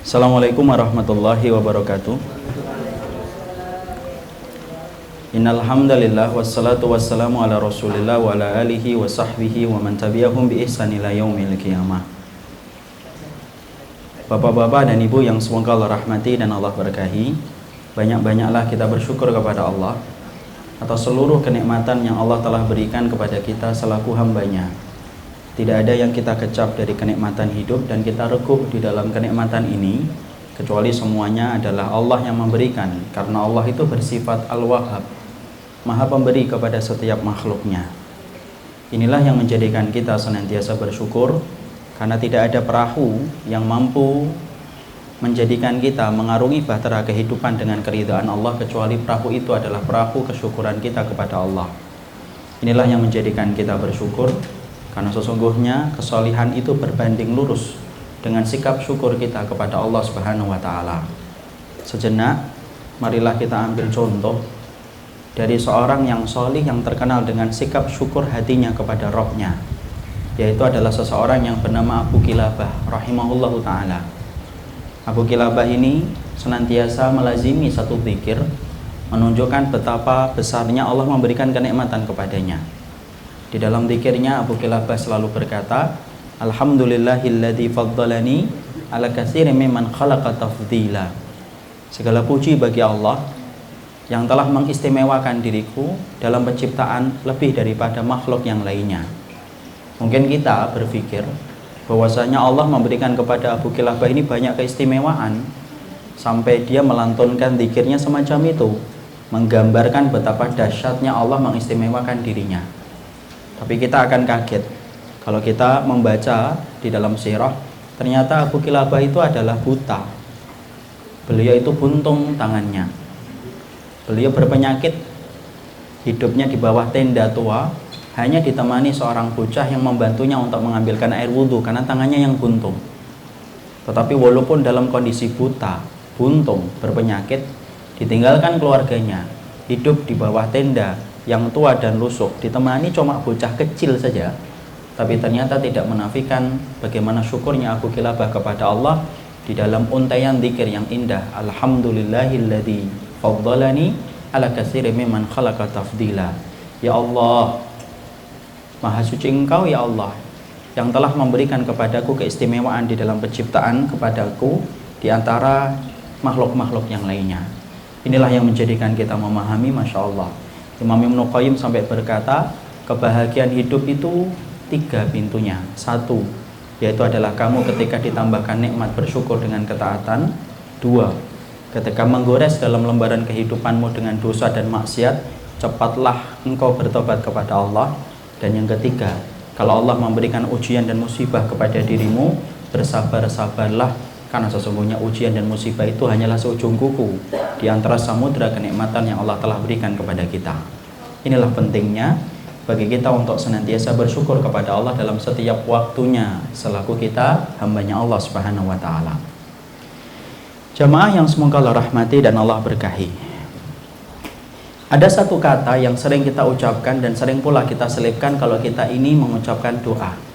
Assalamualaikum warahmatullahi wabarakatuh. Innal hamdalillah wassalatu wassalamu ala Rasulillah wa ala alihi wa sahbihi wa man tabi'ahum bi ihsan ila yaumil qiyamah. Bapak-bapak dan ibu yang semoga Allah rahmati dan Allah berkahi, banyak-banyaklah kita bersyukur kepada Allah atas seluruh kenikmatan yang Allah telah berikan kepada kita selaku hambanya. Tidak ada yang kita kecap dari kenikmatan hidup dan kita rekuh di dalam kenikmatan ini, kecuali semuanya adalah Allah yang memberikan, karena Allah itu bersifat Al-Wahhab, Maha Pemberi kepada setiap makhluknya. Inilah yang menjadikan kita senantiasa bersyukur, karena tidak ada perahu yang mampu menjadikan kita mengarungi bahtera kehidupan dengan keridhaan Allah, kecuali perahu itu adalah perahu kesyukuran kita kepada Allah. Inilah yang menjadikan kita bersyukur, karena sesungguhnya kesolihan itu berbanding lurus dengan sikap syukur kita kepada Allah Subhanahu wa Ta'ala. Sejenak, marilah kita ambil contoh dari seorang yang solih yang terkenal dengan sikap syukur hatinya kepada Rabb-nya, yaitu adalah seseorang yang bernama Abu Kilabah rahimahullahu ta'ala. Abu Kilabah ini senantiasa melazimi satu zikir, menunjukkan betapa besarnya Allah memberikan kenikmatan kepadanya. Di dalam zikirnya Abu Kilabah selalu berkata, Alhamdulillahilladzi faddalani ala katsirin mimman khalaqa tafdila. Segala puji bagi Allah yang telah mengistimewakan diriku dalam penciptaan lebih daripada makhluk yang lainnya. Mungkin kita berpikir bahwasanya Allah memberikan kepada Abu Kilabah ini banyak keistimewaan sampai dia melantunkan zikirnya semacam itu, menggambarkan betapa dahsyatnya Allah mengistimewakan dirinya. Tapi kita akan kaget kalau kita membaca di dalam sirah, ternyata Abu Kilabah itu adalah buta. Beliau itu buntung tangannya. Beliau berpenyakit, hidupnya di bawah tenda tua, hanya ditemani seorang bocah yang membantunya untuk mengambilkan air wudhu karena tangannya yang buntung. Tetapi walaupun dalam kondisi buta, buntung, berpenyakit, ditinggalkan keluarganya, hidup di bawah tenda yang tua dan lusuh, ditemani cuma bocah kecil saja, tapi ternyata tidak menafikan bagaimana syukurnya Abu Kilabah kepada Allah di dalam untaian zikir yang indah. Alhamdulillahilladzi faddalani ala katsirin mimman khalaqa tafdila. Ya Allah, Maha suci Engkau ya Allah, yang telah memberikan kepadaku keistimewaan di dalam penciptaan kepadaku di antara makhluk-makhluk yang lainnya. Inilah yang menjadikan kita memahami, Masya Allah, Imam Ibnu Qayyim sampai berkata, kebahagiaan hidup itu 3 pintunya. 1, yaitu adalah kamu ketika ditambahkan nikmat bersyukur dengan ketaatan. 2, ketika menggores dalam lembaran kehidupanmu dengan dosa dan maksiat, cepatlah engkau bertobat kepada Allah. Dan yang ketiga, kalau Allah memberikan ujian dan musibah kepada dirimu, bersabar-sabarlah, karena sesungguhnya ujian dan musibah itu hanyalah seujung kuku di antara samudra kenikmatan yang Allah telah berikan kepada kita. Inilah pentingnya bagi kita untuk senantiasa bersyukur kepada Allah dalam setiap waktunya selaku kita hambanya Allah Subhanahu wa Ta'ala. Jamaah yang semoga Allah rahmati dan Allah berkahi, ada satu kata yang sering kita ucapkan dan sering pula kita selipkan kalau kita ini mengucapkan doa.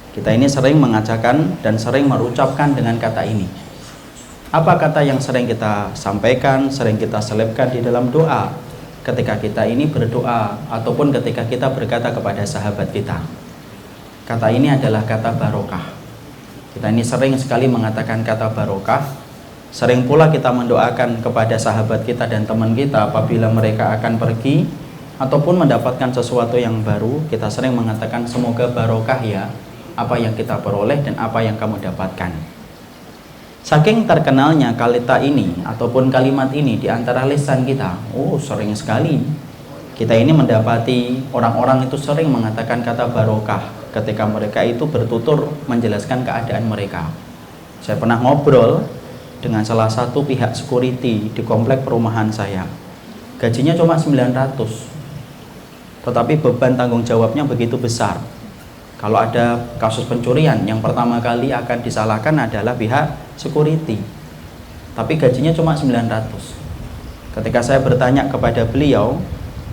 Kita ini sering mengajarkan dan sering merucapkan dengan kata ini. Apa kata yang sering kita sampaikan, sering kita selipkan di dalam doa ketika kita ini berdoa ataupun ketika kita berkata kepada sahabat kita? Kata ini adalah kata barokah. Kita ini sering sekali mengatakan kata barokah. Sering pula kita mendoakan kepada sahabat kita dan teman kita apabila mereka akan pergi ataupun mendapatkan sesuatu yang baru. Kita sering mengatakan semoga barokah ya apa yang kita peroleh dan apa yang kamu dapatkan. Saking terkenalnya kalimat ini ataupun kalimat ini di antara lisan kita, sering sekali kita ini mendapati orang-orang itu sering mengatakan kata barokah ketika mereka itu bertutur menjelaskan keadaan mereka. Saya pernah ngobrol dengan salah satu pihak security di komplek perumahan saya. Gajinya cuma 900, tetapi beban tanggung jawabnya begitu besar. Kalau ada kasus pencurian, yang pertama kali akan disalahkan adalah pihak security. Tapi gajinya cuma 900. Ketika saya bertanya kepada beliau,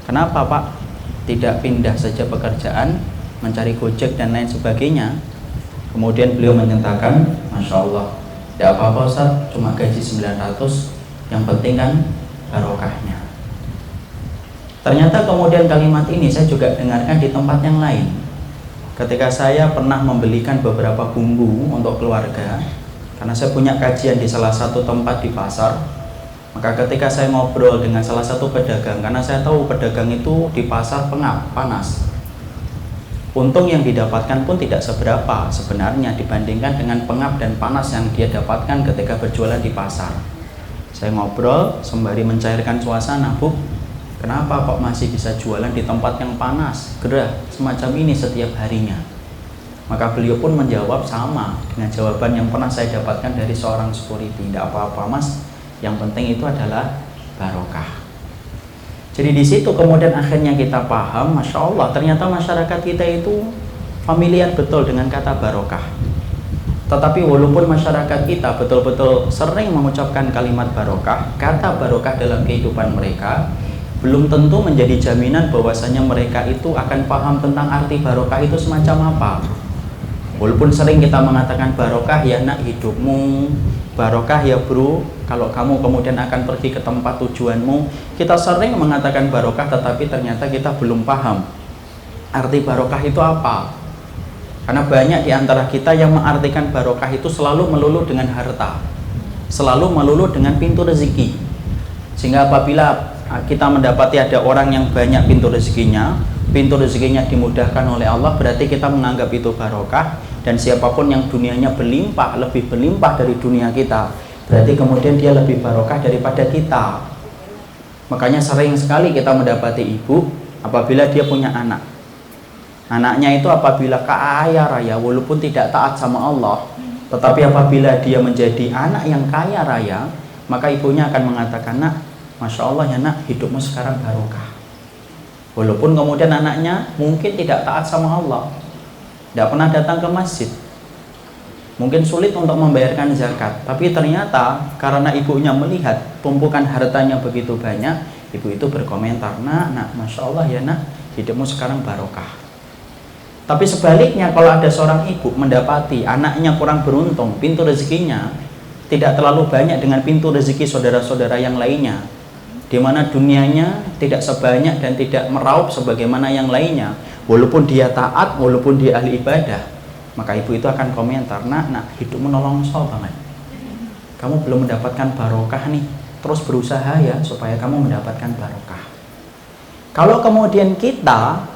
kenapa Pak tidak pindah saja pekerjaan, mencari gojek dan lain sebagainya? Kemudian beliau menyatakan, Masya Allah, Tidak apa-apa Ustaz, cuma gaji 900, yang penting kan barokahnya. Ternyata kemudian kalimat ini saya juga dengarkan di tempat yang lain. Ketika saya pernah membelikan beberapa bumbu untuk keluarga, karena saya punya kajian di salah satu tempat di pasar, maka ketika saya ngobrol dengan salah satu pedagang, karena saya tahu pedagang itu di pasar pengap, panas, untung yang didapatkan pun tidak seberapa sebenarnya dibandingkan dengan pengap dan panas yang dia dapatkan ketika berjualan di pasar. Saya ngobrol sembari mencairkan suasana, Bu, kenapa kok masih bisa jualan di tempat yang panas, gerah, semacam ini setiap harinya? Maka beliau pun menjawab sama dengan jawaban yang pernah saya dapatkan dari seorang security. Tidak apa-apa Mas, yang penting itu adalah barokah. Jadi di situ kemudian akhirnya kita paham, Masya Allah, ternyata masyarakat kita itu familiar betul dengan kata barokah. Tetapi walaupun masyarakat kita betul-betul sering mengucapkan kalimat barokah, kata barokah dalam kehidupan mereka belum tentu menjadi jaminan bahwasanya mereka itu akan paham tentang arti barokah itu semacam apa. Walaupun sering kita mengatakan barokah ya nak hidupmu, barokah ya bro kalau kamu kemudian akan pergi ke tempat tujuanmu, kita sering mengatakan barokah, tetapi ternyata kita belum paham arti barokah itu apa. Karena banyak di antara kita yang mengartikan barokah itu selalu melulu dengan harta, selalu melulu dengan pintu rezeki. Sehingga apabila kita mendapati ada orang yang banyak pintu rezekinya dimudahkan oleh Allah, berarti kita menganggap itu barokah. Dan siapapun yang dunianya berlimpah, lebih berlimpah dari dunia kita, berarti kemudian dia lebih barokah daripada kita. Makanya sering sekali kita mendapati ibu apabila dia punya anak, anaknya itu apabila kaya raya walaupun tidak taat sama Allah, tetapi apabila dia menjadi anak yang kaya raya, maka ibunya akan mengatakan, nak, Masya Allah ya nak, hidupmu sekarang barokah. Walaupun kemudian anaknya mungkin tidak taat sama Allah, tidak pernah datang ke masjid, mungkin sulit untuk membayarkan zakat, tapi ternyata karena ibunya melihat tumpukan hartanya begitu banyak, ibu itu berkomentar, nak, Masya Allah ya nak, hidupmu sekarang barokah. Tapi sebaliknya, kalau ada seorang ibu mendapati anaknya kurang beruntung, pintu rezekinya tidak terlalu banyak dengan pintu rezeki saudara-saudara yang lainnya, di mana dunianya tidak sebanyak dan tidak meraup sebagaimana yang lainnya, walaupun dia taat, walaupun dia ahli ibadah, maka ibu itu akan komentar, nak, hidupmu nolongso banget, kamu belum mendapatkan barokah nih, terus berusaha ya supaya kamu mendapatkan barokah. Kalau kemudian kita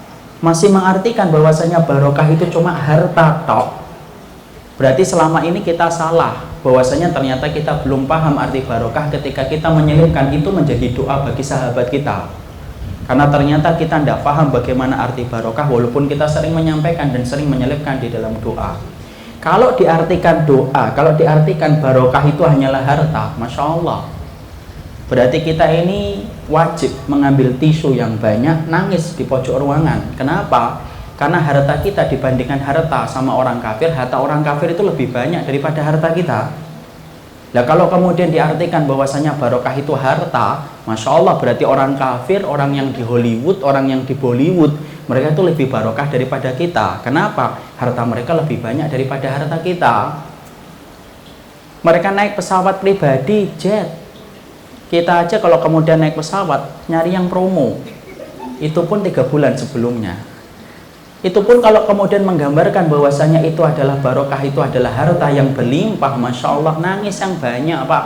masih mengartikan bahwasanya barokah itu cuma harta tok, berarti selama ini kita salah, bahwasanya ternyata kita belum paham arti barokah ketika kita menyelipkan itu menjadi doa bagi sahabat kita. Karena ternyata kita tidak paham bagaimana arti barokah, walaupun kita sering menyampaikan dan sering menyelipkan di dalam doa. Kalau diartikan doa, kalau diartikan barokah itu hanyalah harta, Masya Allah, berarti kita ini wajib mengambil tisu yang banyak, nangis di pojok ruangan. Kenapa? Karena harta kita dibandingkan harta sama orang kafir, harta orang kafir itu lebih banyak daripada harta kita. Nah, kalau kemudian diartikan bahwasanya barokah itu harta, Masya Allah, berarti orang kafir, orang yang di Hollywood, orang yang di Bollywood, mereka itu lebih barokah daripada kita. Kenapa? Harta mereka lebih banyak daripada harta kita. Mereka naik pesawat pribadi, jet. Kita aja kalau kemudian naik pesawat, nyari yang promo, itu pun 3 bulan sebelumnya. Itu pun kalau kemudian menggambarkan bahwasanya itu adalah barokah, itu adalah harta yang berlimpah, Masya Allah, nangis yang banyak Pak,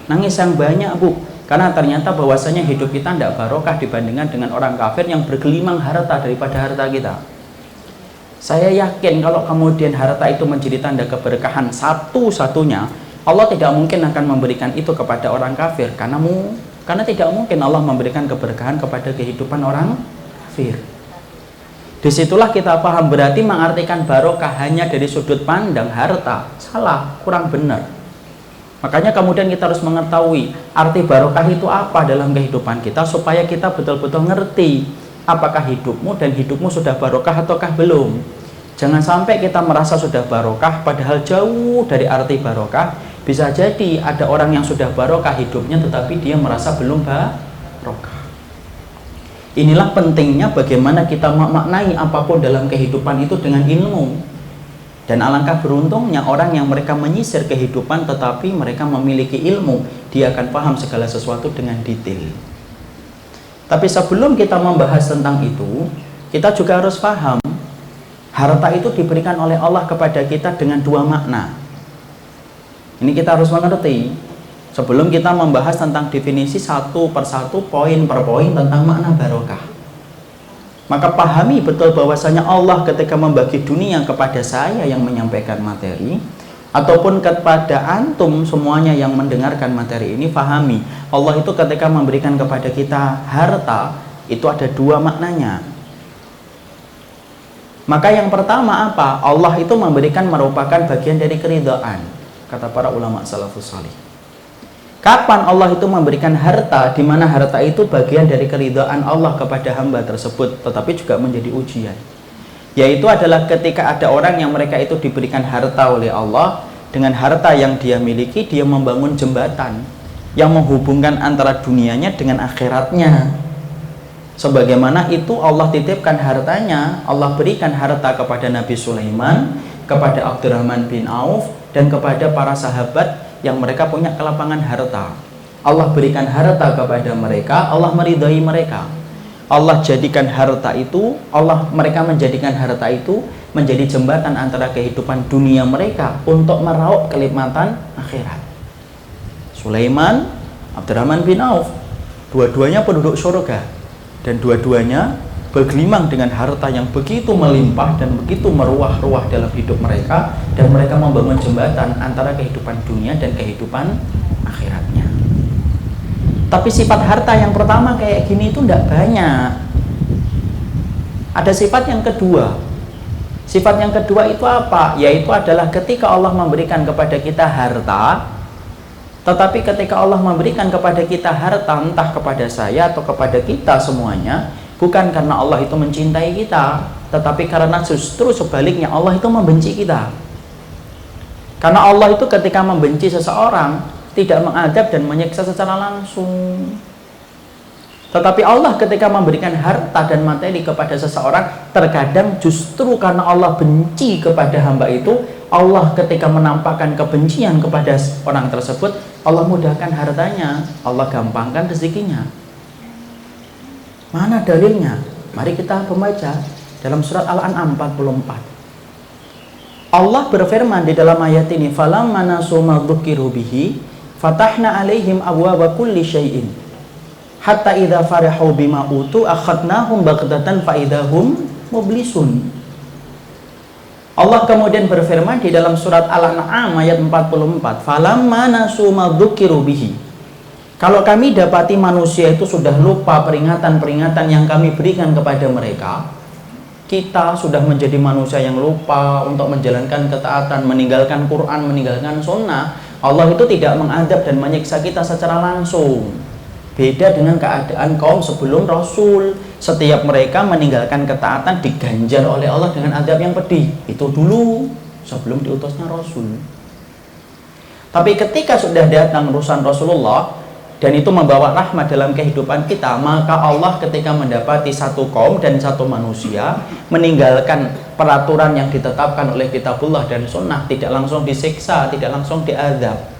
nangis yang banyak Bu. Karena ternyata bahwasanya hidup kita tidak barokah dibandingkan dengan orang kafir yang bergelimang harta daripada harta kita. Saya yakin kalau kemudian harta itu menjadi tanda keberkahan satu-satunya, Allah tidak mungkin akan memberikan itu kepada orang kafir, karena tidak mungkin Allah memberikan keberkahan kepada kehidupan orang kafir. Disitulah kita paham, berarti mengartikan barokah hanya dari sudut pandang harta, salah, kurang benar. Makanya kemudian kita harus mengetahui arti barokah itu apa dalam kehidupan kita, supaya kita betul-betul ngerti apakah hidupmu dan hidupmu sudah barokah ataukah belum. Jangan sampai kita merasa sudah barokah padahal jauh dari arti barokah. Bisa jadi ada orang yang sudah barokah hidupnya tetapi dia merasa belum barokah. Inilah pentingnya bagaimana kita memaknai apapun dalam kehidupan itu dengan ilmu. Dan alangkah beruntungnya orang yang mereka menyisir kehidupan tetapi mereka memiliki ilmu, dia akan paham segala sesuatu dengan detail. Tapi sebelum kita membahas tentang itu, kita juga harus paham harta itu diberikan oleh Allah kepada kita dengan dua makna. Ini kita harus mengerti sebelum kita membahas tentang definisi satu persatu, poin per poin tentang makna barokah. Maka pahami betul bahwasanya Allah ketika membagi dunia kepada saya yang menyampaikan materi ataupun kepada antum semuanya yang mendengarkan materi ini, pahami Allah itu ketika memberikan kepada kita harta itu ada dua maknanya. Maka yang pertama apa? Allah itu memberikan merupakan bagian dari keridhaan, kata para ulama salafus salih. Kapan Allah itu memberikan harta, di mana harta itu bagian dari keridhaan Allah kepada hamba tersebut, tetapi juga menjadi ujian. Yaitu adalah ketika ada orang yang mereka itu diberikan harta oleh Allah, dengan harta yang dia miliki, dia membangun jembatan yang menghubungkan antara dunianya dengan akhiratnya. Sebagaimana itu Allah titipkan hartanya, Allah berikan harta kepada Nabi Sulaiman, kepada Abdurrahman bin Auf, dan kepada para sahabat yang mereka punya kelapangan harta. Allah berikan harta kepada mereka, Allah meridhai mereka. Allah jadikan harta itu, mereka menjadikan harta itu menjadi jembatan antara kehidupan dunia mereka untuk meraup kenikmatan akhirat. Sulaiman, Abdurrahman bin Auf, dua-duanya penduduk surga, dan dua-duanya bergelimang dengan harta yang begitu melimpah dan begitu meruah-ruah dalam hidup mereka, dan mereka membangun jembatan antara kehidupan dunia dan kehidupan akhiratnya. Tapi sifat harta yang pertama kayak gini itu tidak banyak. Ada sifat yang kedua. Sifat yang kedua itu apa? Yaitu adalah ketika Allah memberikan kepada kita harta, tetapi ketika Allah memberikan kepada kita harta, entah kepada saya atau kepada kita semuanya, bukan karena Allah itu mencintai kita, tetapi karena justru sebaliknya Allah itu membenci kita. Karena Allah itu ketika membenci seseorang tidak mengadab dan menyiksa secara langsung. Tetapi Allah ketika memberikan harta dan materi kepada seseorang, terkadang justru karena Allah benci kepada hamba itu, Allah ketika menampakkan kebencian kepada orang tersebut, Allah mudahkan hartanya, Allah gampangkan rezekinya. Mana dalilnya? Mari kita membaca dalam surat Al-An'am 44. Allah berfirman di dalam ayat ini, falamma nasu ma dzukiru bihi fatahna alaihim abwaaba kulli syai'in hatta idza farahu bima utu akhadnahum baghtatan fa idahum mublisun. Allah kemudian berfirman di dalam surat Al-An'am ayat 44, falamma nasu ma dzukiru bihi. Kalau kami dapati manusia itu sudah lupa peringatan-peringatan yang kami berikan kepada mereka, kita sudah menjadi manusia yang lupa untuk menjalankan ketaatan, meninggalkan Quran, meninggalkan sunnah, Allah itu tidak mengadab dan menyiksa kita secara langsung. Beda dengan keadaan kaum sebelum Rasul. Setiap mereka meninggalkan ketaatan diganjar oleh Allah dengan adab yang pedih. Itu dulu sebelum diutusnya Rasul. Tapi ketika sudah datang urusan Rasulullah dan itu membawa rahmat dalam kehidupan kita, maka Allah ketika mendapati satu kaum dan satu manusia meninggalkan peraturan yang ditetapkan oleh kitabullah dan sunnah, tidak langsung disiksa, tidak langsung diazab.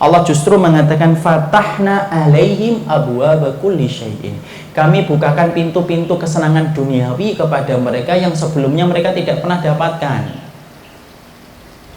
Allah justru mengatakan fatahna alaihim abwaaba kulli syai'in. Kami bukakan pintu-pintu kesenangan duniawi kepada mereka yang sebelumnya mereka tidak pernah dapatkan.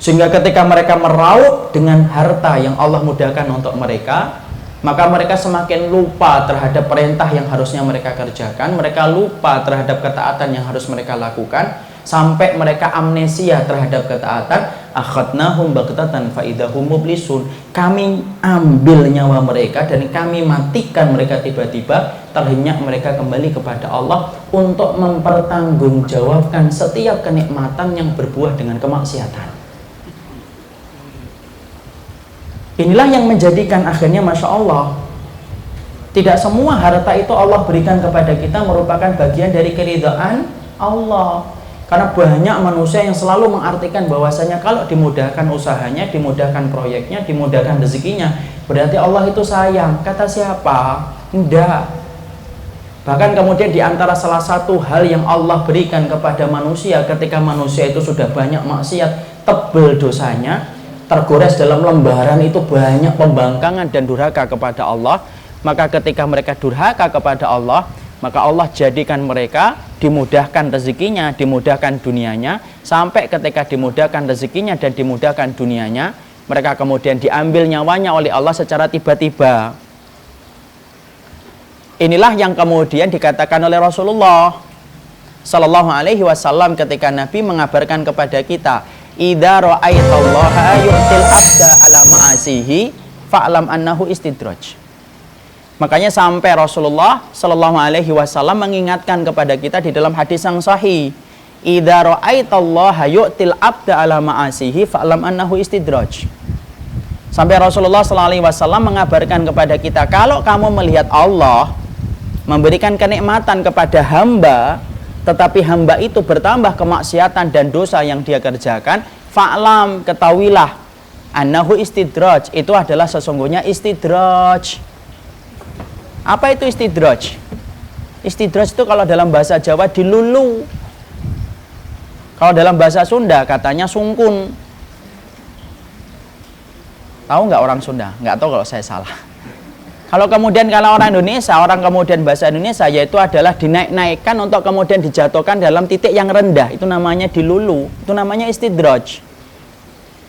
Sehingga ketika mereka meraup dengan harta yang Allah mudahkan untuk mereka, maka mereka semakin lupa terhadap perintah yang harusnya mereka kerjakan, mereka lupa terhadap ketaatan yang harus mereka lakukan, sampai mereka amnesia terhadap ketaatan. Akhadnahum baghtatan fa idahum mublisun. Kami ambil nyawa mereka dan kami matikan mereka tiba-tiba, terhenyak mereka kembali kepada Allah untuk mempertanggungjawabkan setiap kenikmatan yang berbuah dengan kemaksiatan. Inilah yang menjadikan akhirnya Masya Allah, tidak semua harta itu Allah berikan kepada kita merupakan bagian dari keridhaan Allah. Karena banyak manusia yang selalu mengartikan bahwasanya kalau dimudahkan usahanya, dimudahkan proyeknya, dimudahkan rezekinya, berarti Allah itu sayang. Kata siapa? Enggak. Bahkan kemudian di antara salah satu hal yang Allah berikan kepada manusia ketika manusia itu sudah banyak maksiat, tebal dosanya, tergores dalam lembaran itu banyak pembangkangan dan durhaka kepada Allah, maka ketika mereka durhaka kepada Allah, maka Allah jadikan mereka dimudahkan rezekinya, dimudahkan dunianya, sampai ketika dimudahkan rezekinya dan dimudahkan dunianya, mereka kemudian diambil nyawanya oleh Allah secara tiba-tiba. Inilah yang kemudian dikatakan oleh Rasulullah Sallallahu Alaihi Wasallam ketika Nabi mengabarkan kepada kita, idza ra'aitallaha yu'til abda ala ma'asihi fa'lam annahu istidraj. Makanya sampai Rasulullah Sallallahu Alaihi Wasallam mengingatkan kepada kita di dalam hadis yang sahih, idza ra'aitallaha yu'til abda ala ma'asihi fa'lam annahu istidraj. Sampai Rasulullah Sallallahu Alaihi Wasallam mengabarkan kepada kita, kalau kamu melihat Allah memberikan kenikmatan kepada hamba, tetapi hamba itu bertambah kemaksiatan dan dosa yang dia kerjakan, fa'lam, ketahuilah, annahu istidraj, itu adalah sesungguhnya istidraj. Apa itu istidraj? Istidraj itu kalau dalam bahasa Jawa dilulu, kalau dalam bahasa Sunda katanya sungkun. Tahu nggak orang Sunda? Nggak tahu kalau saya salah. Kalau kemudian kalau orang Indonesia, orang kemudian bahasa Indonesia, yaitu adalah dinaik-naikkan untuk kemudian dijatuhkan dalam titik yang rendah. Itu namanya dilulu, itu namanya istidraj.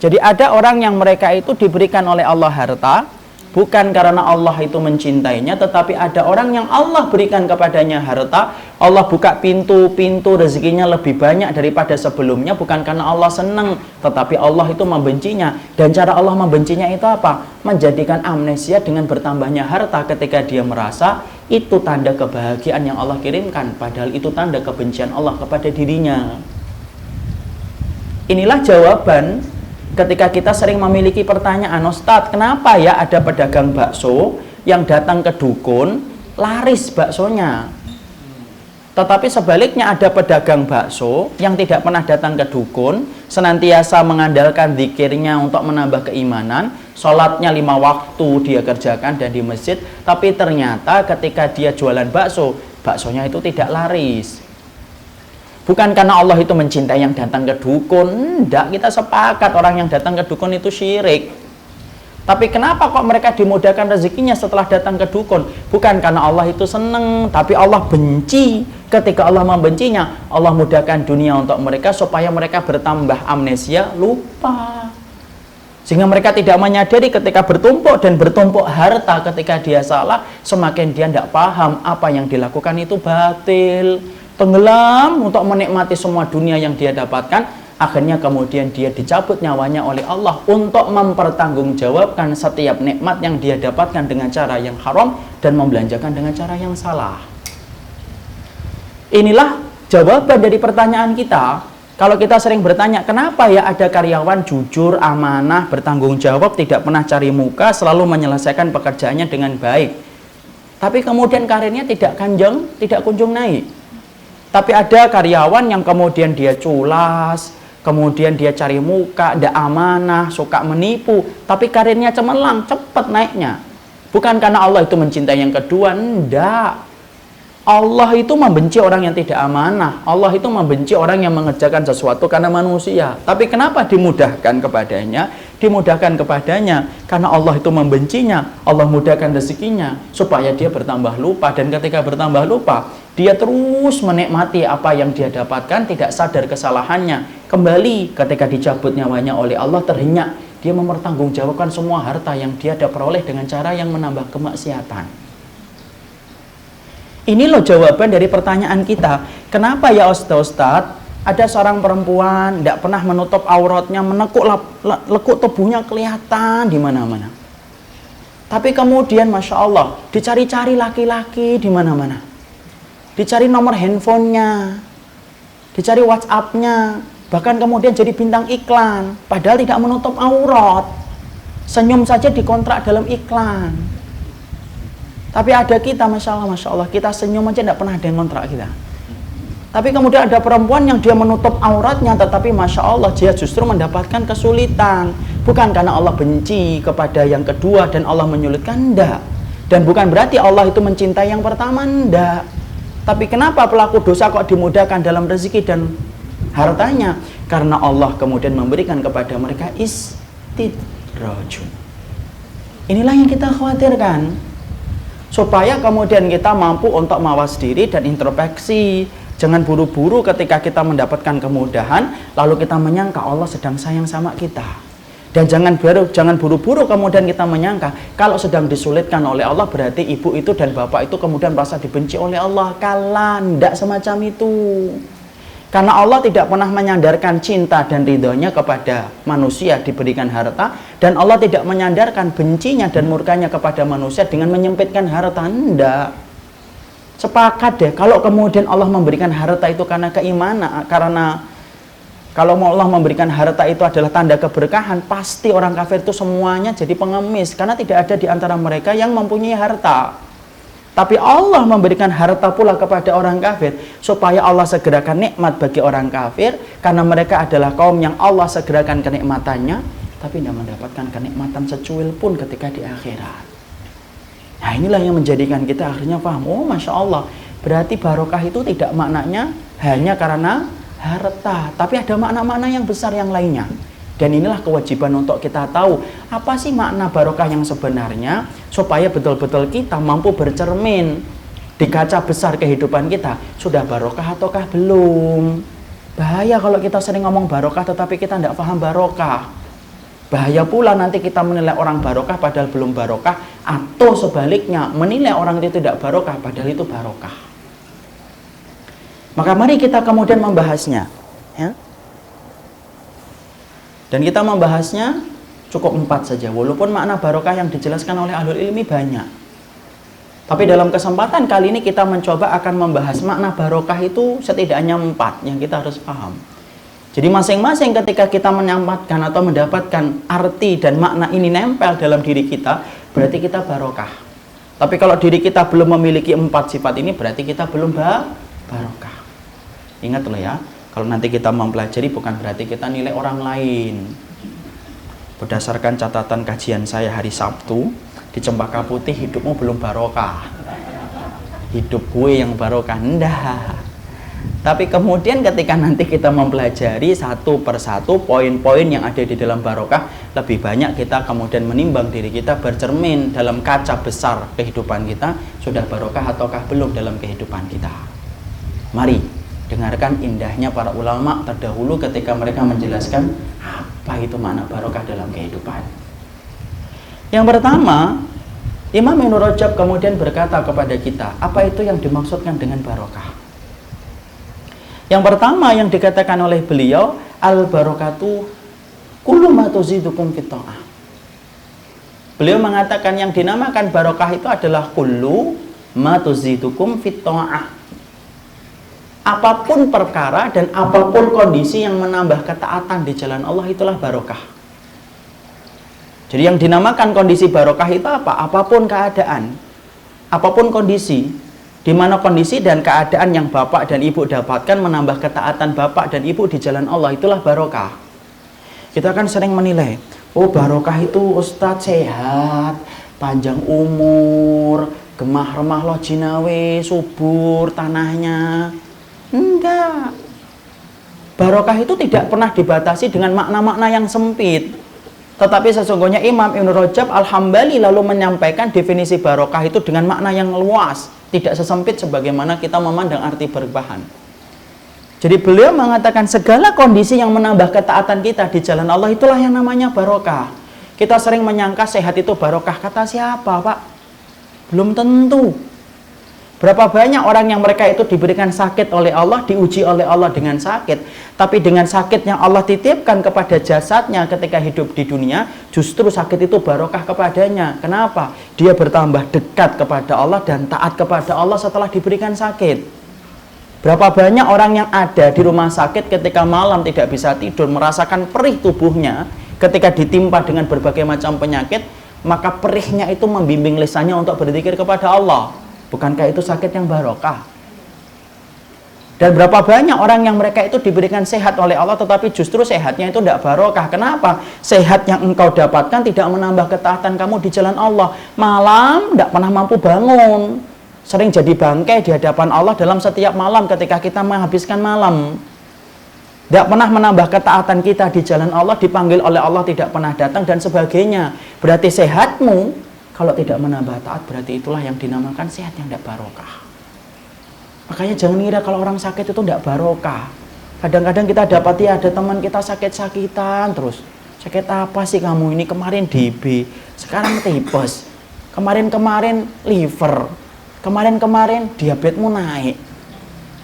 Jadi ada orang yang mereka itu diberikan oleh Allah harta, bukan karena Allah itu mencintainya, tetapi ada orang yang Allah berikan kepadanya harta, Allah buka pintu-pintu rezekinya lebih banyak daripada sebelumnya, bukan karena Allah senang, tetapi Allah itu membencinya. Dan cara Allah membencinya itu apa? Menjadikan amnesia dengan bertambahnya harta ketika dia merasa itu tanda kebahagiaan yang Allah kirimkan, padahal itu tanda kebencian Allah kepada dirinya. Inilah jawaban ketika kita sering memiliki pertanyaan, Ustadz, kenapa ya ada pedagang bakso yang datang ke dukun, laris baksonya, tetapi sebaliknya ada pedagang bakso yang tidak pernah datang ke dukun, senantiasa mengandalkan zikirnya untuk menambah keimanan, sholatnya 5 waktu dia kerjakan dan di masjid, tapi ternyata ketika dia jualan bakso, baksonya itu tidak laris. Bukan karena Allah itu mencintai yang datang ke dukun, enggak, kita sepakat orang yang datang ke dukun itu syirik. Tapi kenapa kok mereka dimudahkan rezekinya setelah datang ke dukun? Bukan karena Allah itu senang, tapi Allah benci. Ketika Allah membencinya, Allah mudahkan dunia untuk mereka supaya mereka bertambah amnesia, lupa. Sehingga mereka tidak menyadari ketika bertumpuk dan bertumpuk harta ketika dia salah, semakin dia tidak paham apa yang dilakukan itu batil. Tenggelam untuk menikmati semua dunia yang dia dapatkan, akhirnya kemudian dia dicabut nyawanya oleh Allah untuk mempertanggungjawabkan setiap nikmat yang dia dapatkan dengan cara yang haram dan membelanjakan dengan cara yang salah. Inilah jawaban dari pertanyaan kita. Kalau kita sering bertanya, kenapa ya ada karyawan jujur, amanah, bertanggung jawab, tidak pernah cari muka, selalu menyelesaikan pekerjaannya dengan baik, tapi kemudian karirnya tidak kunjung naik. Tapi ada karyawan yang kemudian dia culas, kemudian dia cari muka, tidak amanah, suka menipu, tapi karirnya cemerlang, cepat naiknya. Bukan karena Allah itu mencintai yang kedua, enggak. Allah itu membenci orang yang tidak amanah. Allah itu membenci orang yang mengerjakan sesuatu karena manusia. Tapi kenapa dimudahkan kepadanya? Dimudahkan kepadanya karena Allah itu membencinya. Allah mudahkan rezekinya supaya dia bertambah lupa. Dan ketika bertambah lupa, dia terus menikmati apa yang dia dapatkan, tidak sadar kesalahannya. Kembali ketika dicabut nyawanya oleh Allah, terhenyak. Dia mempertanggungjawabkan semua harta yang dia peroleh dengan cara yang menambah kemaksiatan. Ini loh jawaban dari pertanyaan kita. Kenapa ya Ustadz, ada seorang perempuan tidak pernah menutup auratnya, lekuk tubuhnya kelihatan di mana-mana. Tapi kemudian Masya Allah, dicari-cari laki-laki di mana-mana. Dicari nomor handphonenya, dicari WhatsApp-nya, bahkan kemudian jadi bintang iklan, padahal tidak menutup aurat. Senyum saja dikontrak dalam iklan. Tapi ada kita, Masya Allah, kita senyum aja tidak pernah ada yang kontrak kita. Tapi kemudian ada perempuan yang dia menutup auratnya, tetapi Masya Allah dia justru mendapatkan kesulitan. Bukan karena Allah benci kepada yang kedua dan Allah menyulitkan, enggak. Dan bukan berarti Allah itu mencintai yang pertama, enggak. Tapi kenapa pelaku dosa kok dimudahkan dalam rezeki dan hartanya? Karena Allah kemudian memberikan kepada mereka istidrajun. Inilah yang kita khawatirkan, supaya kemudian kita mampu untuk mawas diri dan introspeksi. Jangan buru-buru ketika kita mendapatkan kemudahan lalu kita menyangka Allah sedang sayang sama kita. Dan jangan buru-buru kemudian kita menyangka kalau sedang disulitkan oleh Allah berarti ibu itu dan bapak itu kemudian merasa dibenci oleh Allah. Kala, tidak semacam itu. Karena Allah tidak pernah menyandarkan cinta dan ridhonya kepada manusia diberikan harta, dan Allah tidak menyandarkan bencinya dan murkanya kepada manusia dengan menyempitkan harta. Tidak. Sepakat deh, kalau kemudian Allah memberikan harta itu karena keimanan, karena kalau Allah memberikan harta itu adalah tanda keberkahan, pasti orang kafir itu semuanya jadi pengemis, karena tidak ada di antara mereka yang mempunyai harta. Tapi Allah memberikan harta pula kepada orang kafir, supaya Allah segerakan nikmat bagi orang kafir, karena mereka adalah kaum yang Allah segerakan kenikmatannya, tapi tidak mendapatkan kenikmatan secuil pun ketika di akhirat. Nah, inilah yang menjadikan kita akhirnya paham, oh Masya Allah, berarti barokah itu tidak maknanya hanya karena harta, tapi ada makna-makna yang besar yang lainnya. Dan inilah kewajiban untuk kita tahu apa sih makna barokah yang sebenarnya, supaya betul-betul kita mampu bercermin di kaca besar kehidupan kita, sudah barokah ataukah belum. Bahaya kalau kita sering ngomong barokah tetapi kita tidak paham barokah. Bahaya pula nanti kita menilai orang barokah padahal belum barokah, atau sebaliknya menilai orang itu tidak barokah padahal itu barokah. Maka mari kita kemudian membahasnya, ya. Dan kita membahasnya cukup 4 saja, walaupun makna barokah yang dijelaskan oleh ahlul ilmi banyak. Tapi dalam kesempatan kali ini kita mencoba akan membahas makna barokah itu setidaknya 4 yang kita harus paham. Jadi masing-masing ketika kita menyampaikan atau mendapatkan arti dan makna ini nempel dalam diri kita, berarti kita barokah. Tapi kalau diri kita belum memiliki 4 sifat ini, berarti kita belum barokah. Ingat loh ya, kalau nanti kita mempelajari bukan berarti kita nilai orang lain. Berdasarkan catatan kajian saya hari Sabtu, di Cempaka Putih hidupmu belum barokah. Hidup gue yang barokah, enggak. Tapi kemudian ketika nanti kita mempelajari satu persatu poin-poin yang ada di dalam barokah, lebih banyak kita kemudian menimbang diri kita, bercermin dalam kaca besar kehidupan kita, sudah barokah ataukah belum dalam kehidupan kita. Mari dengarkan indahnya para ulama terdahulu ketika mereka menjelaskan apa itu makna barokah dalam kehidupan. Yang pertama, Imam Ibnu Rajab kemudian berkata kepada kita, apa itu yang dimaksudkan dengan barokah? Yang pertama yang dikatakan oleh beliau, al-barokatu kullu ma tuzidukum fit ta'ah. Beliau mengatakan yang dinamakan barokah itu adalah kullu ma tuzidukum fit ta'ah. Apapun perkara dan apapun kondisi yang menambah ketaatan di jalan Allah, itulah barokah. Jadi yang dinamakan kondisi barokah itu apa? Apapun keadaan, apapun kondisi, di mana kondisi dan keadaan yang bapak dan ibu dapatkan menambah ketaatan bapak dan ibu di jalan Allah, itulah barokah. Kita kan sering menilai, oh barokah itu ustadz sehat, panjang umur, gemah remah loh jinawe, subur tanahnya. Enggak. Barokah itu tidak pernah dibatasi dengan makna-makna yang sempit. Tetapi sesungguhnya Imam Ibnu Rajab Al-Hambali lalu menyampaikan definisi barokah itu dengan makna yang luas, tidak sesempit sebagaimana kita memandang arti berbahan. Jadi beliau mengatakan segala kondisi yang menambah ketaatan kita di jalan Allah, itulah yang namanya barokah. Kita sering menyangka sehat itu barokah. Kata siapa, Pak? Belum tentu. Berapa banyak orang yang mereka itu diberikan sakit oleh Allah, diuji oleh Allah dengan sakit, tapi dengan sakit yang Allah titipkan kepada jasadnya ketika hidup di dunia, justru sakit itu barokah kepadanya. Kenapa? Dia bertambah dekat kepada Allah dan taat kepada Allah setelah diberikan sakit. Berapa banyak orang yang ada di rumah sakit ketika malam tidak bisa tidur, merasakan perih tubuhnya ketika ditimpa dengan berbagai macam penyakit, maka perihnya itu membimbing lisannya untuk berzikir kepada Allah. Bukankah itu sakit yang barokah? Dan berapa banyak orang yang mereka itu diberikan sehat oleh Allah, tetapi justru sehatnya itu tidak barokah. Kenapa? Sehat yang engkau dapatkan tidak menambah ketaatan kamu di jalan Allah. Malam tidak pernah mampu bangun, sering jadi bangkai di hadapan Allah dalam setiap malam ketika kita menghabiskan malam. Tidak pernah menambah ketaatan kita di jalan Allah, dipanggil oleh Allah tidak pernah datang dan sebagainya. Berarti sehatmu kalau tidak menambah taat, berarti itulah yang dinamakan sehat yang tidak barokah. Makanya jangan ngira kalau orang sakit itu tidak barokah. Kadang-kadang kita dapati ada teman kita sakit-sakitan terus. Sakit apa sih kamu ini? Kemarin DB, sekarang tipes. Kemarin-kemarin liver. Kemarin-kemarin diabetesmu naik.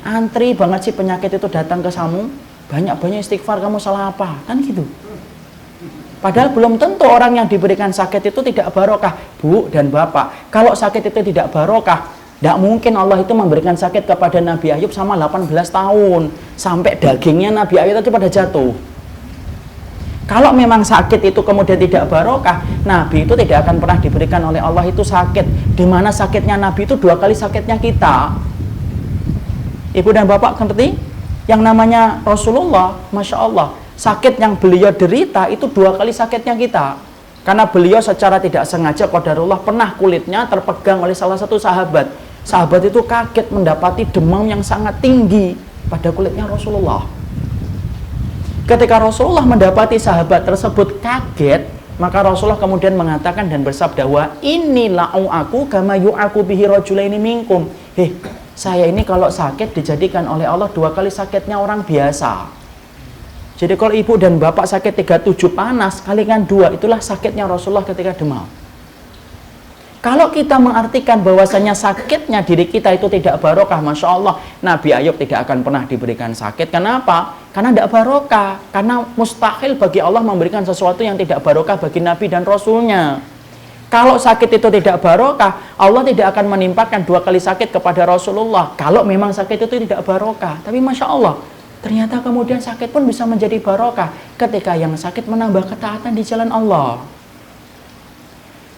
Antri banget sih penyakit itu datang ke kamu. Banyak-banyak istighfar, kamu salah apa? Kan gitu. Padahal belum tentu orang yang diberikan sakit itu tidak barokah. Bu dan Bapak, kalau sakit itu tidak barokah, tidak mungkin Allah itu memberikan sakit kepada Nabi Ayub sama 18 tahun. Sampai dagingnya Nabi Ayub itu pada jatuh. Kalau memang sakit itu kemudian tidak barokah, Nabi itu tidak akan pernah diberikan oleh Allah itu sakit. Di mana sakitnya Nabi itu 2 kali sakitnya kita. Ibu dan Bapak ngerti? Yang namanya Rasulullah, Masya Allah, sakit yang beliau derita itu 2 kali sakitnya kita. Karena beliau secara tidak sengaja qadarullah pernah kulitnya terpegang oleh salah satu sahabat. Sahabat itu kaget mendapati demam yang sangat tinggi pada kulitnya Rasulullah. Ketika Rasulullah mendapati sahabat tersebut kaget, maka Rasulullah kemudian mengatakan dan bersabda, wa inilah aku kama yu'aku bihi rajulaini minkum. Saya ini kalau sakit dijadikan oleh Allah 2 kali sakitnya orang biasa. Jadi kalau ibu dan bapak sakit 37 panas, kalikan 2, itulah sakitnya Rasulullah ketika demam. Kalau kita mengartikan bahwasanya sakitnya diri kita itu tidak barokah, Masya Allah, Nabi Ayub tidak akan pernah diberikan sakit. Kenapa? Karena tidak barokah. Karena mustahil bagi Allah memberikan sesuatu yang tidak barokah bagi Nabi dan Rasulnya. Kalau sakit itu tidak barokah, Allah tidak akan menimpakan 2 kali sakit kepada Rasulullah. Kalau memang sakit itu tidak barokah. Tapi Masya Allah, ternyata kemudian sakit pun bisa menjadi barokah ketika yang sakit menambah ketaatan di jalan Allah.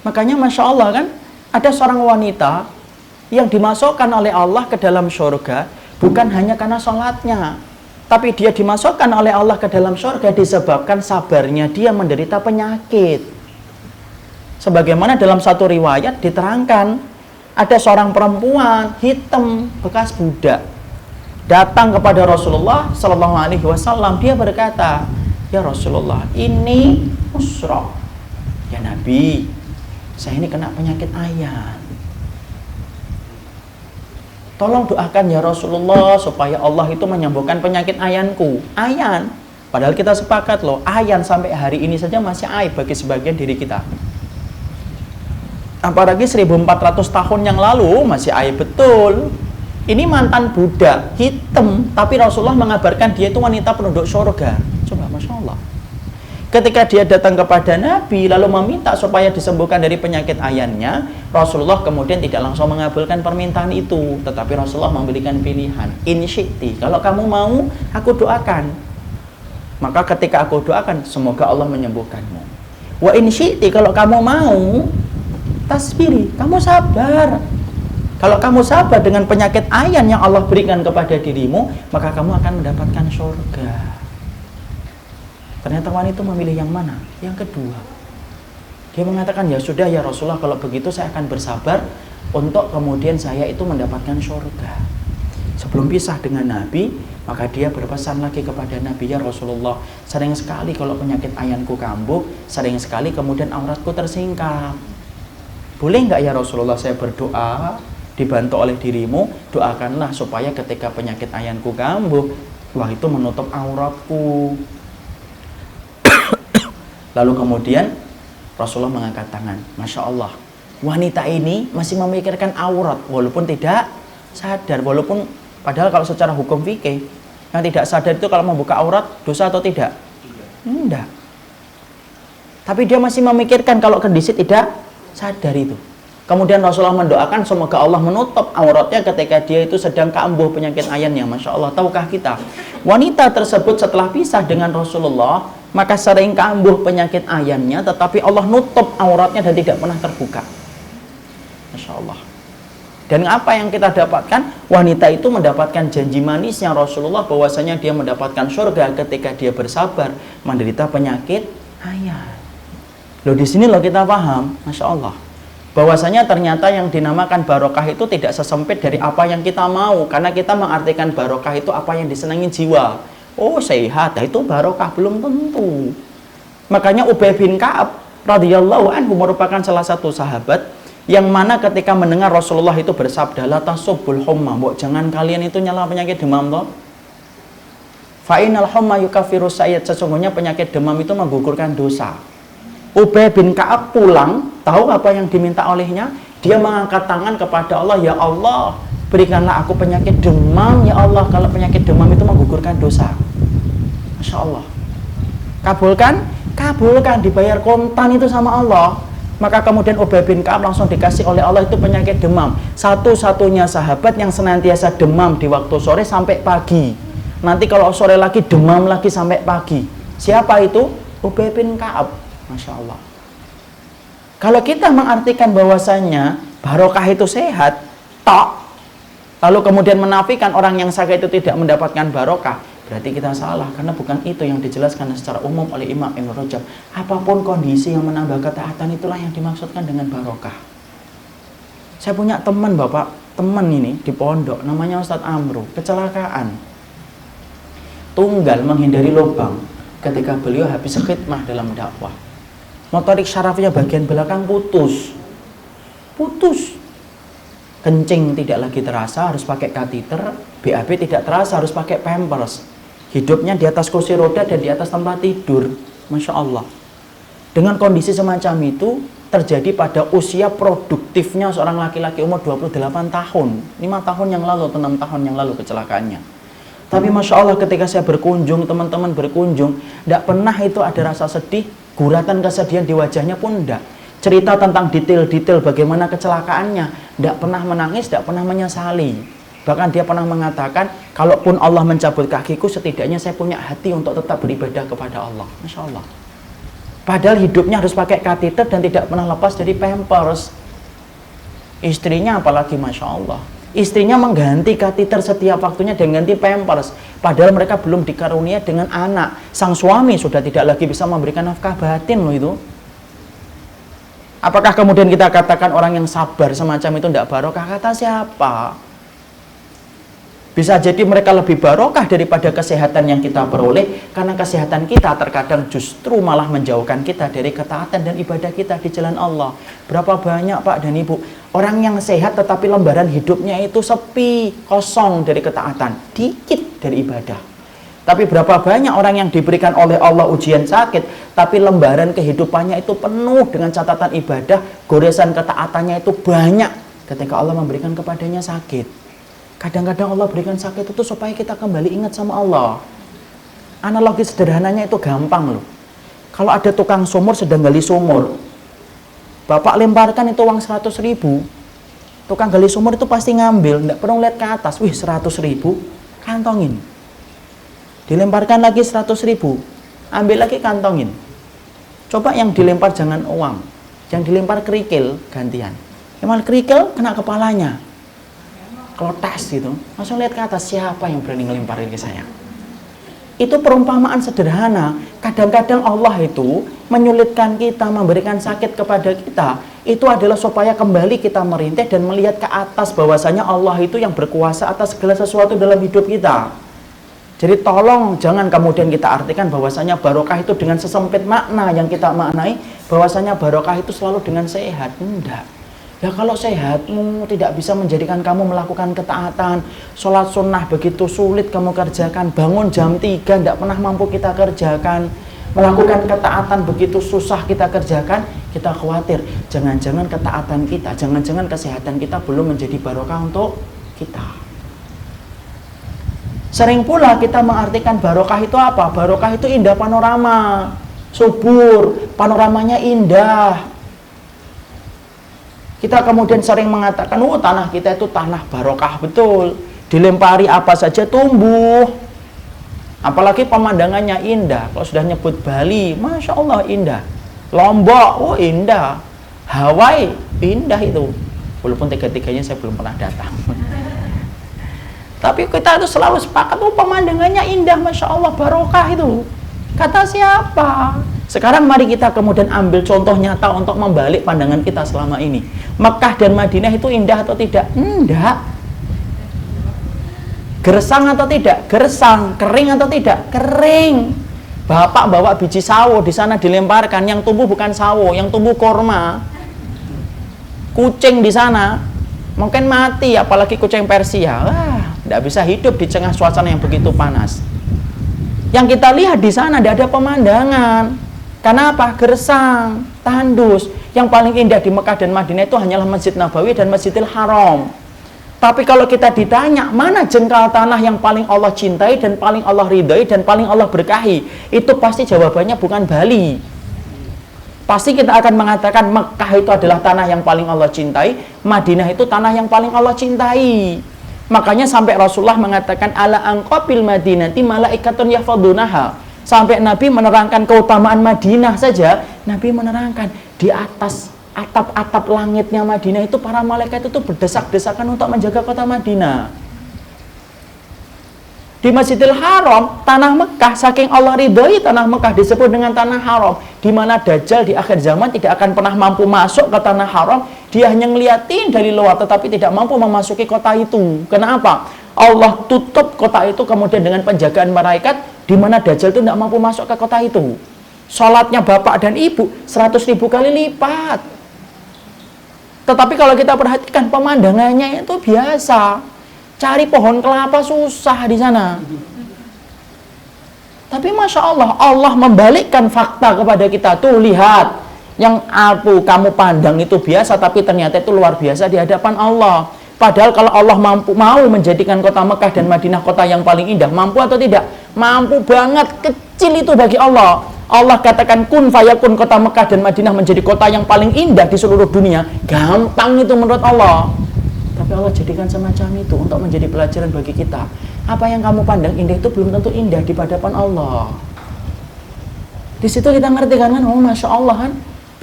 Makanya Masya Allah kan, ada seorang wanita yang dimasukkan oleh Allah ke dalam surga, bukan hanya karena sholatnya, tapi dia dimasukkan oleh Allah ke dalam surga disebabkan sabarnya dia menderita penyakit. Sebagaimana dalam satu riwayat diterangkan, ada seorang perempuan hitam bekas budak datang kepada Rasulullah Sallallahu Alaihi Wasallam. Dia berkata, ya Rasulullah, ini usra. Ya Nabi, saya ini kena penyakit ayan. Tolong doakan ya Rasulullah supaya Allah itu menyembuhkan penyakit ayanku. Ayan, padahal kita sepakat loh, ayan sampai hari ini saja masih aib bagi sebagian diri kita. Apalagi 1400 tahun yang lalu masih aib betul. Ini mantan budak hitam, tapi Rasulullah mengabarkan dia itu wanita penduduk surga. Coba, Masya Allah. Ketika dia datang kepada Nabi lalu meminta supaya disembuhkan dari penyakit ayannya, Rasulullah kemudian tidak langsung mengabulkan permintaan itu, tetapi Rasulullah memberikan pilihan. In syi'ti, kalau kamu mau aku doakan, maka ketika aku doakan semoga Allah menyembuhkanmu. Wa in syi'ti, kalau kamu mau tasbiri, kamu sabar. Kalau kamu sabar dengan penyakit ayan yang Allah berikan kepada dirimu, maka kamu akan mendapatkan surga. Ternyata wanita itu memilih yang mana? Yang kedua. Dia mengatakan, ya sudah ya Rasulullah, kalau begitu saya akan bersabar untuk kemudian saya itu mendapatkan surga. Sebelum pisah dengan Nabi, maka dia berpesan lagi kepada Nabi, ya Rasulullah, sering sekali kalau penyakit ayanku kambuh, sering sekali kemudian auratku tersingkap. Boleh nggak ya Rasulullah saya berdoa dibantu oleh dirimu, doakanlah supaya ketika penyakit ayanku kambuh, wah itu menutup auratku. Lalu kemudian Rasulullah mengangkat tangan. Masya Allah, wanita ini masih memikirkan aurat walaupun tidak sadar, walaupun padahal kalau secara hukum fikih yang tidak sadar itu kalau membuka aurat dosa atau tidak? Tidak. Tapi dia masih memikirkan kalau kondisi tidak sadar itu. Kemudian Rasulullah mendoakan semoga Allah menutup auratnya ketika dia itu sedang kambuh penyakit ayannya. Masya Allah, tahukah kita wanita tersebut setelah pisah dengan Rasulullah maka sering kambuh penyakit ayannya, tetapi Allah nutup auratnya dan tidak pernah terbuka. Masya Allah. Dan apa yang kita dapatkan? Wanita itu mendapatkan janji manisnya Rasulullah bahwasanya dia mendapatkan surga ketika dia bersabar menderita penyakit ayan. Loh, di sini loh kita paham, Masya Allah. bahwasanya ternyata yang dinamakan barokah itu tidak sesempit dari apa yang kita mau, karena kita mengartikan barokah itu apa yang disenangi jiwa. Oh sehat, itu barokah, belum tentu. Makanya Ubay bin Ka'ab radhiyallahu anhu merupakan salah satu sahabat yang mana ketika mendengar Rasulullah itu bersabda, la tasubul humma, mbok jangan kalian itu nyela penyakit demam toh. Fa innal humma yukaffiru sayyid, sesungguhnya penyakit demam itu menggugurkan dosa. Ubay bin Ka'ab pulang, tahu apa yang diminta olehnya? Dia mengangkat tangan kepada Allah, ya Allah, berikanlah aku penyakit demam, ya Allah, kalau penyakit demam itu menggugurkan dosa. Masya Allah. Kabulkan? Kabulkan, dibayar kontan itu sama Allah. Maka kemudian Ubay bin Ka'ab langsung dikasih oleh Allah itu penyakit demam. Satu-satunya sahabat yang senantiasa demam di waktu sore sampai pagi. Nanti kalau sore lagi demam lagi sampai pagi. Siapa itu? Ubay bin Ka'ab. Masya Allah. Kalau kita mengartikan bahwasanya barokah itu sehat, tok, lalu kemudian menafikan orang yang sakit itu tidak mendapatkan barokah, berarti kita salah, karena bukan itu yang dijelaskan secara umum oleh Imam Ibn Rajab. Apapun kondisi yang menambah ketaatan itulah yang dimaksudkan dengan barokah. Saya punya teman teman ini di pondok, namanya Ustadz Amru, kecelakaan. Tunggal menghindari lubang ketika beliau habis khidmah dalam dakwah. Motorik syarafnya bagian belakang putus. Kencing tidak lagi terasa, harus pakai kateter. BAB tidak terasa, harus pakai pampers. Hidupnya di atas kursi roda dan di atas tempat tidur. Masya Allah. Dengan kondisi semacam itu terjadi pada usia produktifnya seorang laki-laki umur 28 tahun. 5 tahun yang lalu atau 6 tahun yang lalu kecelakaannya. Tapi Masya Allah, ketika saya berkunjung, teman-teman berkunjung, tidak pernah itu ada rasa sedih, guratan kesedihan di wajahnya pun tidak. Cerita tentang detail-detail bagaimana kecelakaannya, tidak pernah menangis, tidak pernah menyesali. Bahkan dia pernah mengatakan, kalaupun Allah mencabut kakiku, setidaknya saya punya hati untuk tetap beribadah kepada Allah. Masya Allah. Padahal hidupnya harus pakai kateter dan tidak pernah lepas dari pampers. Istrinya apalagi Masya Allah. Istrinya mengganti kateter setiap waktunya dan ganti pampers. Padahal mereka belum dikarunia dengan anak. Sang suami sudah tidak lagi bisa memberikan nafkah batin loh itu. Apakah kemudian kita katakan orang yang sabar semacam itu tidak barokah? Kata siapa? Bisa jadi mereka lebih barokah daripada kesehatan yang kita peroleh, karena kesehatan kita terkadang justru malah menjauhkan kita dari ketaatan dan ibadah kita di jalan Allah. Berapa banyak Pak dan Ibu orang yang sehat tetapi lembaran hidupnya itu sepi, kosong dari ketaatan, dikit dari ibadah. Tapi berapa banyak orang yang diberikan oleh Allah ujian sakit, tapi lembaran kehidupannya itu penuh dengan catatan ibadah, goresan ketaatannya itu banyak ketika Allah memberikan kepadanya sakit. Kadang-kadang Allah berikan sakit itu supaya kita kembali ingat sama Allah. Analogi sederhananya itu gampang loh. Kalau ada tukang sumur sedang gali sumur, Bapak lemparkan itu uang 100.000, tukang gali sumur itu pasti ngambil, tidak perlu lihat ke atas. Wih 100.000, kantongin. Dilemparkan lagi 100.000, ambil lagi, kantongin. Coba yang dilempar jangan uang, yang dilempar kerikil gantian. Emang kerikil kena kepalanya, klotes gitu, langsung lihat ke atas, siapa yang berani ngelemparin ke saya. Itu perumpamaan sederhana. Kadang-kadang Allah itu menyulitkan kita, memberikan sakit kepada kita, itu adalah supaya kembali kita merintih dan melihat ke atas bahwasanya Allah itu yang berkuasa atas segala sesuatu dalam hidup kita. Jadi tolong jangan kemudian kita artikan bahwasanya barokah itu dengan sesempit makna yang kita maknai, bahwasanya barokah itu selalu dengan sehat. Enggak. Ya kalau sehatmu tidak bisa menjadikan kamu melakukan ketaatan, sholat sunnah begitu sulit kamu kerjakan, bangun jam 3 tidak pernah mampu kita kerjakan, melakukan ketaatan begitu susah kita kerjakan, kita khawatir jangan-jangan ketaatan kita, jangan-jangan kesehatan kita belum menjadi barokah untuk kita. Sering pula kita mengartikan barokah itu apa? Barokah itu indah panorama, subur, panoramanya indah. Kita kemudian sering mengatakan, oh tanah kita itu tanah barokah betul. Dilempari apa saja tumbuh. Apalagi pemandangannya indah. Kalau sudah nyebut Bali, Masya Allah indah. Lombok, oh indah. Hawaii, indah itu. Walaupun tiga-tiganya saya belum pernah datang. Tapi kita itu selalu sepakat, oh pemandangannya indah, Masya Allah, barokah itu. Kata siapa? Sekarang mari kita kemudian ambil contoh nyata untuk membalik pandangan kita selama ini. Mekah dan Madinah itu indah atau tidak? Enggak. Gersang atau tidak? Gersang. Kering atau tidak? Kering. Bapak bawa biji sawo di sana dilemparkan, yang tumbuh bukan sawo, yang tumbuh korma. Kucing di sana mungkin mati, apalagi kucing Persia. Wah, tidak bisa hidup di tengah suasana yang begitu panas. Yang kita lihat di sana tidak ada pemandangan. Karena apa? Gersang, tandus. Yang paling indah di Mekah dan Madinah itu hanyalah Masjid Nabawi dan Masjidil Haram. Tapi kalau kita ditanya, mana jengkal tanah yang paling Allah cintai dan paling Allah ridhai dan paling Allah berkahi, itu pasti jawabannya bukan Bali. Pasti kita akan mengatakan Mekah itu adalah tanah yang paling Allah cintai, Madinah itu tanah yang paling Allah cintai. Makanya sampai Rasulullah mengatakan ala anqabil madinati malaikatun yahfadunaha. Sampai Nabi menerangkan keutamaan Madinah saja, Nabi menerangkan di atas atap-atap langitnya Madinah itu para malaikat itu berdesak-desakan untuk menjaga kota Madinah. Di Masjidil Haram, tanah Mekah, saking Allah ridhoi tanah Mekah disebut dengan tanah haram, di mana Dajjal di akhir zaman tidak akan pernah mampu masuk ke tanah haram. Dia hanya ngeliatin dari luar tetapi tidak mampu memasuki kota itu. Kenapa? Allah tutup kota itu kemudian dengan penjagaan malaikat, di mana Dajjal itu tidak mampu masuk ke kota itu. Sholatnya bapak dan ibu 100.000 kali lipat. Tetapi kalau kita perhatikan pemandangannya itu biasa. Cari pohon kelapa susah di sana. Tapi Masya Allah, Allah membalikkan fakta kepada kita. Tuh lihat, yang kamu pandang itu biasa, tapi ternyata itu luar biasa di hadapan Allah. Padahal kalau Allah mau menjadikan kota Mekah dan Madinah kota yang paling indah, mampu atau tidak? Mampu banget, kecil itu bagi Allah. Allah katakan kun fayakun, kota Mekah dan Madinah menjadi kota yang paling indah di seluruh dunia. Gampang itu menurut Allah. Tapi Allah jadikan semacam itu untuk menjadi pelajaran bagi kita. Apa yang kamu pandang indah itu belum tentu indah di hadapan Allah. Di situ kita ngerti kan, oh Masya Allah kan.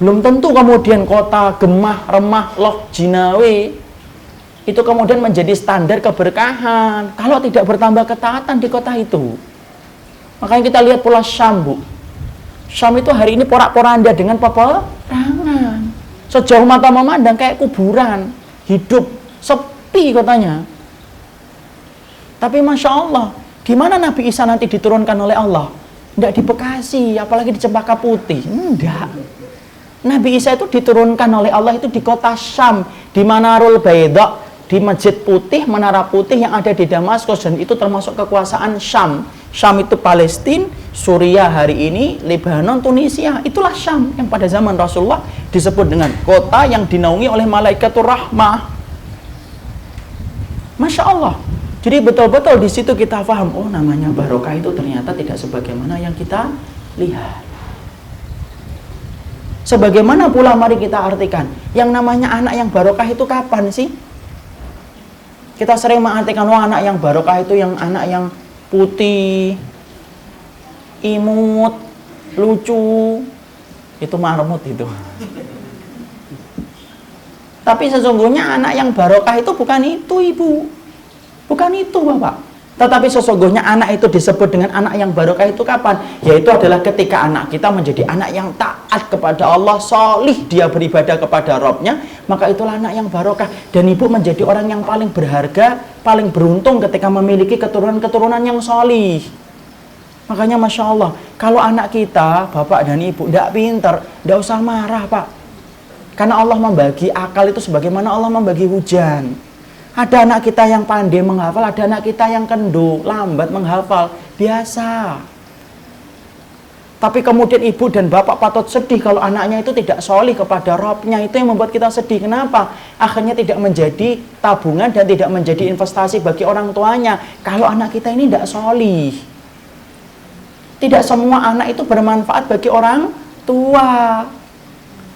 Belum tentu kemudian kota Gemah, Remah, Loh, Jinawe itu kemudian menjadi standar keberkahan kalau tidak bertambah ketaatan di kota itu. Makanya kita lihat pula Syam, Bu. Syam itu hari ini porak-poranda dengan peperangan. Sejauh mata memandang kayak kuburan, hidup, sepi kotanya. Tapi Masya Allah, di mana Nabi Isa nanti diturunkan oleh Allah? Tidak di Bekasi, apalagi di Cempaka Putih. Tidak. Nabi Isa itu diturunkan oleh Allah itu di kota Syam, di Manarul Baida, di Masjid Putih, Menara Putih yang ada di Damaskus, dan itu termasuk kekuasaan Syam. Syam itu Palestina, Suriah hari ini, Lebanon, Tunisia. Itulah Syam yang pada zaman Rasulullah disebut dengan kota yang dinaungi oleh Malaikatur Rahmah. Masya Allah. Jadi betul-betul di situ kita paham, oh namanya barokah itu ternyata tidak sebagaimana yang kita lihat. Sebagaimana pula mari kita artikan, yang namanya anak yang barokah itu kapan sih? Kita sering mengartikan, wah anak yang barokah itu yang anak yang putih, imut, lucu, itu marmut itu. Tapi sesungguhnya anak yang barokah itu bukan itu, Ibu. Bukan itu, Bapak. Tetapi sesungguhnya anak itu disebut dengan anak yang barokah itu kapan? Yaitu adalah ketika anak kita menjadi anak yang taat kepada Allah, solih dia beribadah kepada Rabbnya, maka itulah anak yang barokah. Dan ibu menjadi orang yang paling berharga, paling beruntung ketika memiliki keturunan-keturunan yang solih. Makanya Masya Allah, kalau anak kita, bapak dan ibu, tidak pinter, tidak usah marah, Pak. Karena Allah membagi akal itu sebagaimana Allah membagi hujan. Ada anak kita yang pandai menghafal, ada anak kita yang kendu, lambat menghafal, biasa. Tapi kemudian ibu dan bapak patut sedih kalau anaknya itu tidak solih kepada Rabbnya. Itu yang membuat kita sedih. Kenapa? Akhirnya tidak menjadi tabungan dan tidak menjadi investasi bagi orang tuanya. Kalau anak kita ini tidak solih. Tidak semua anak itu bermanfaat bagi orang tua.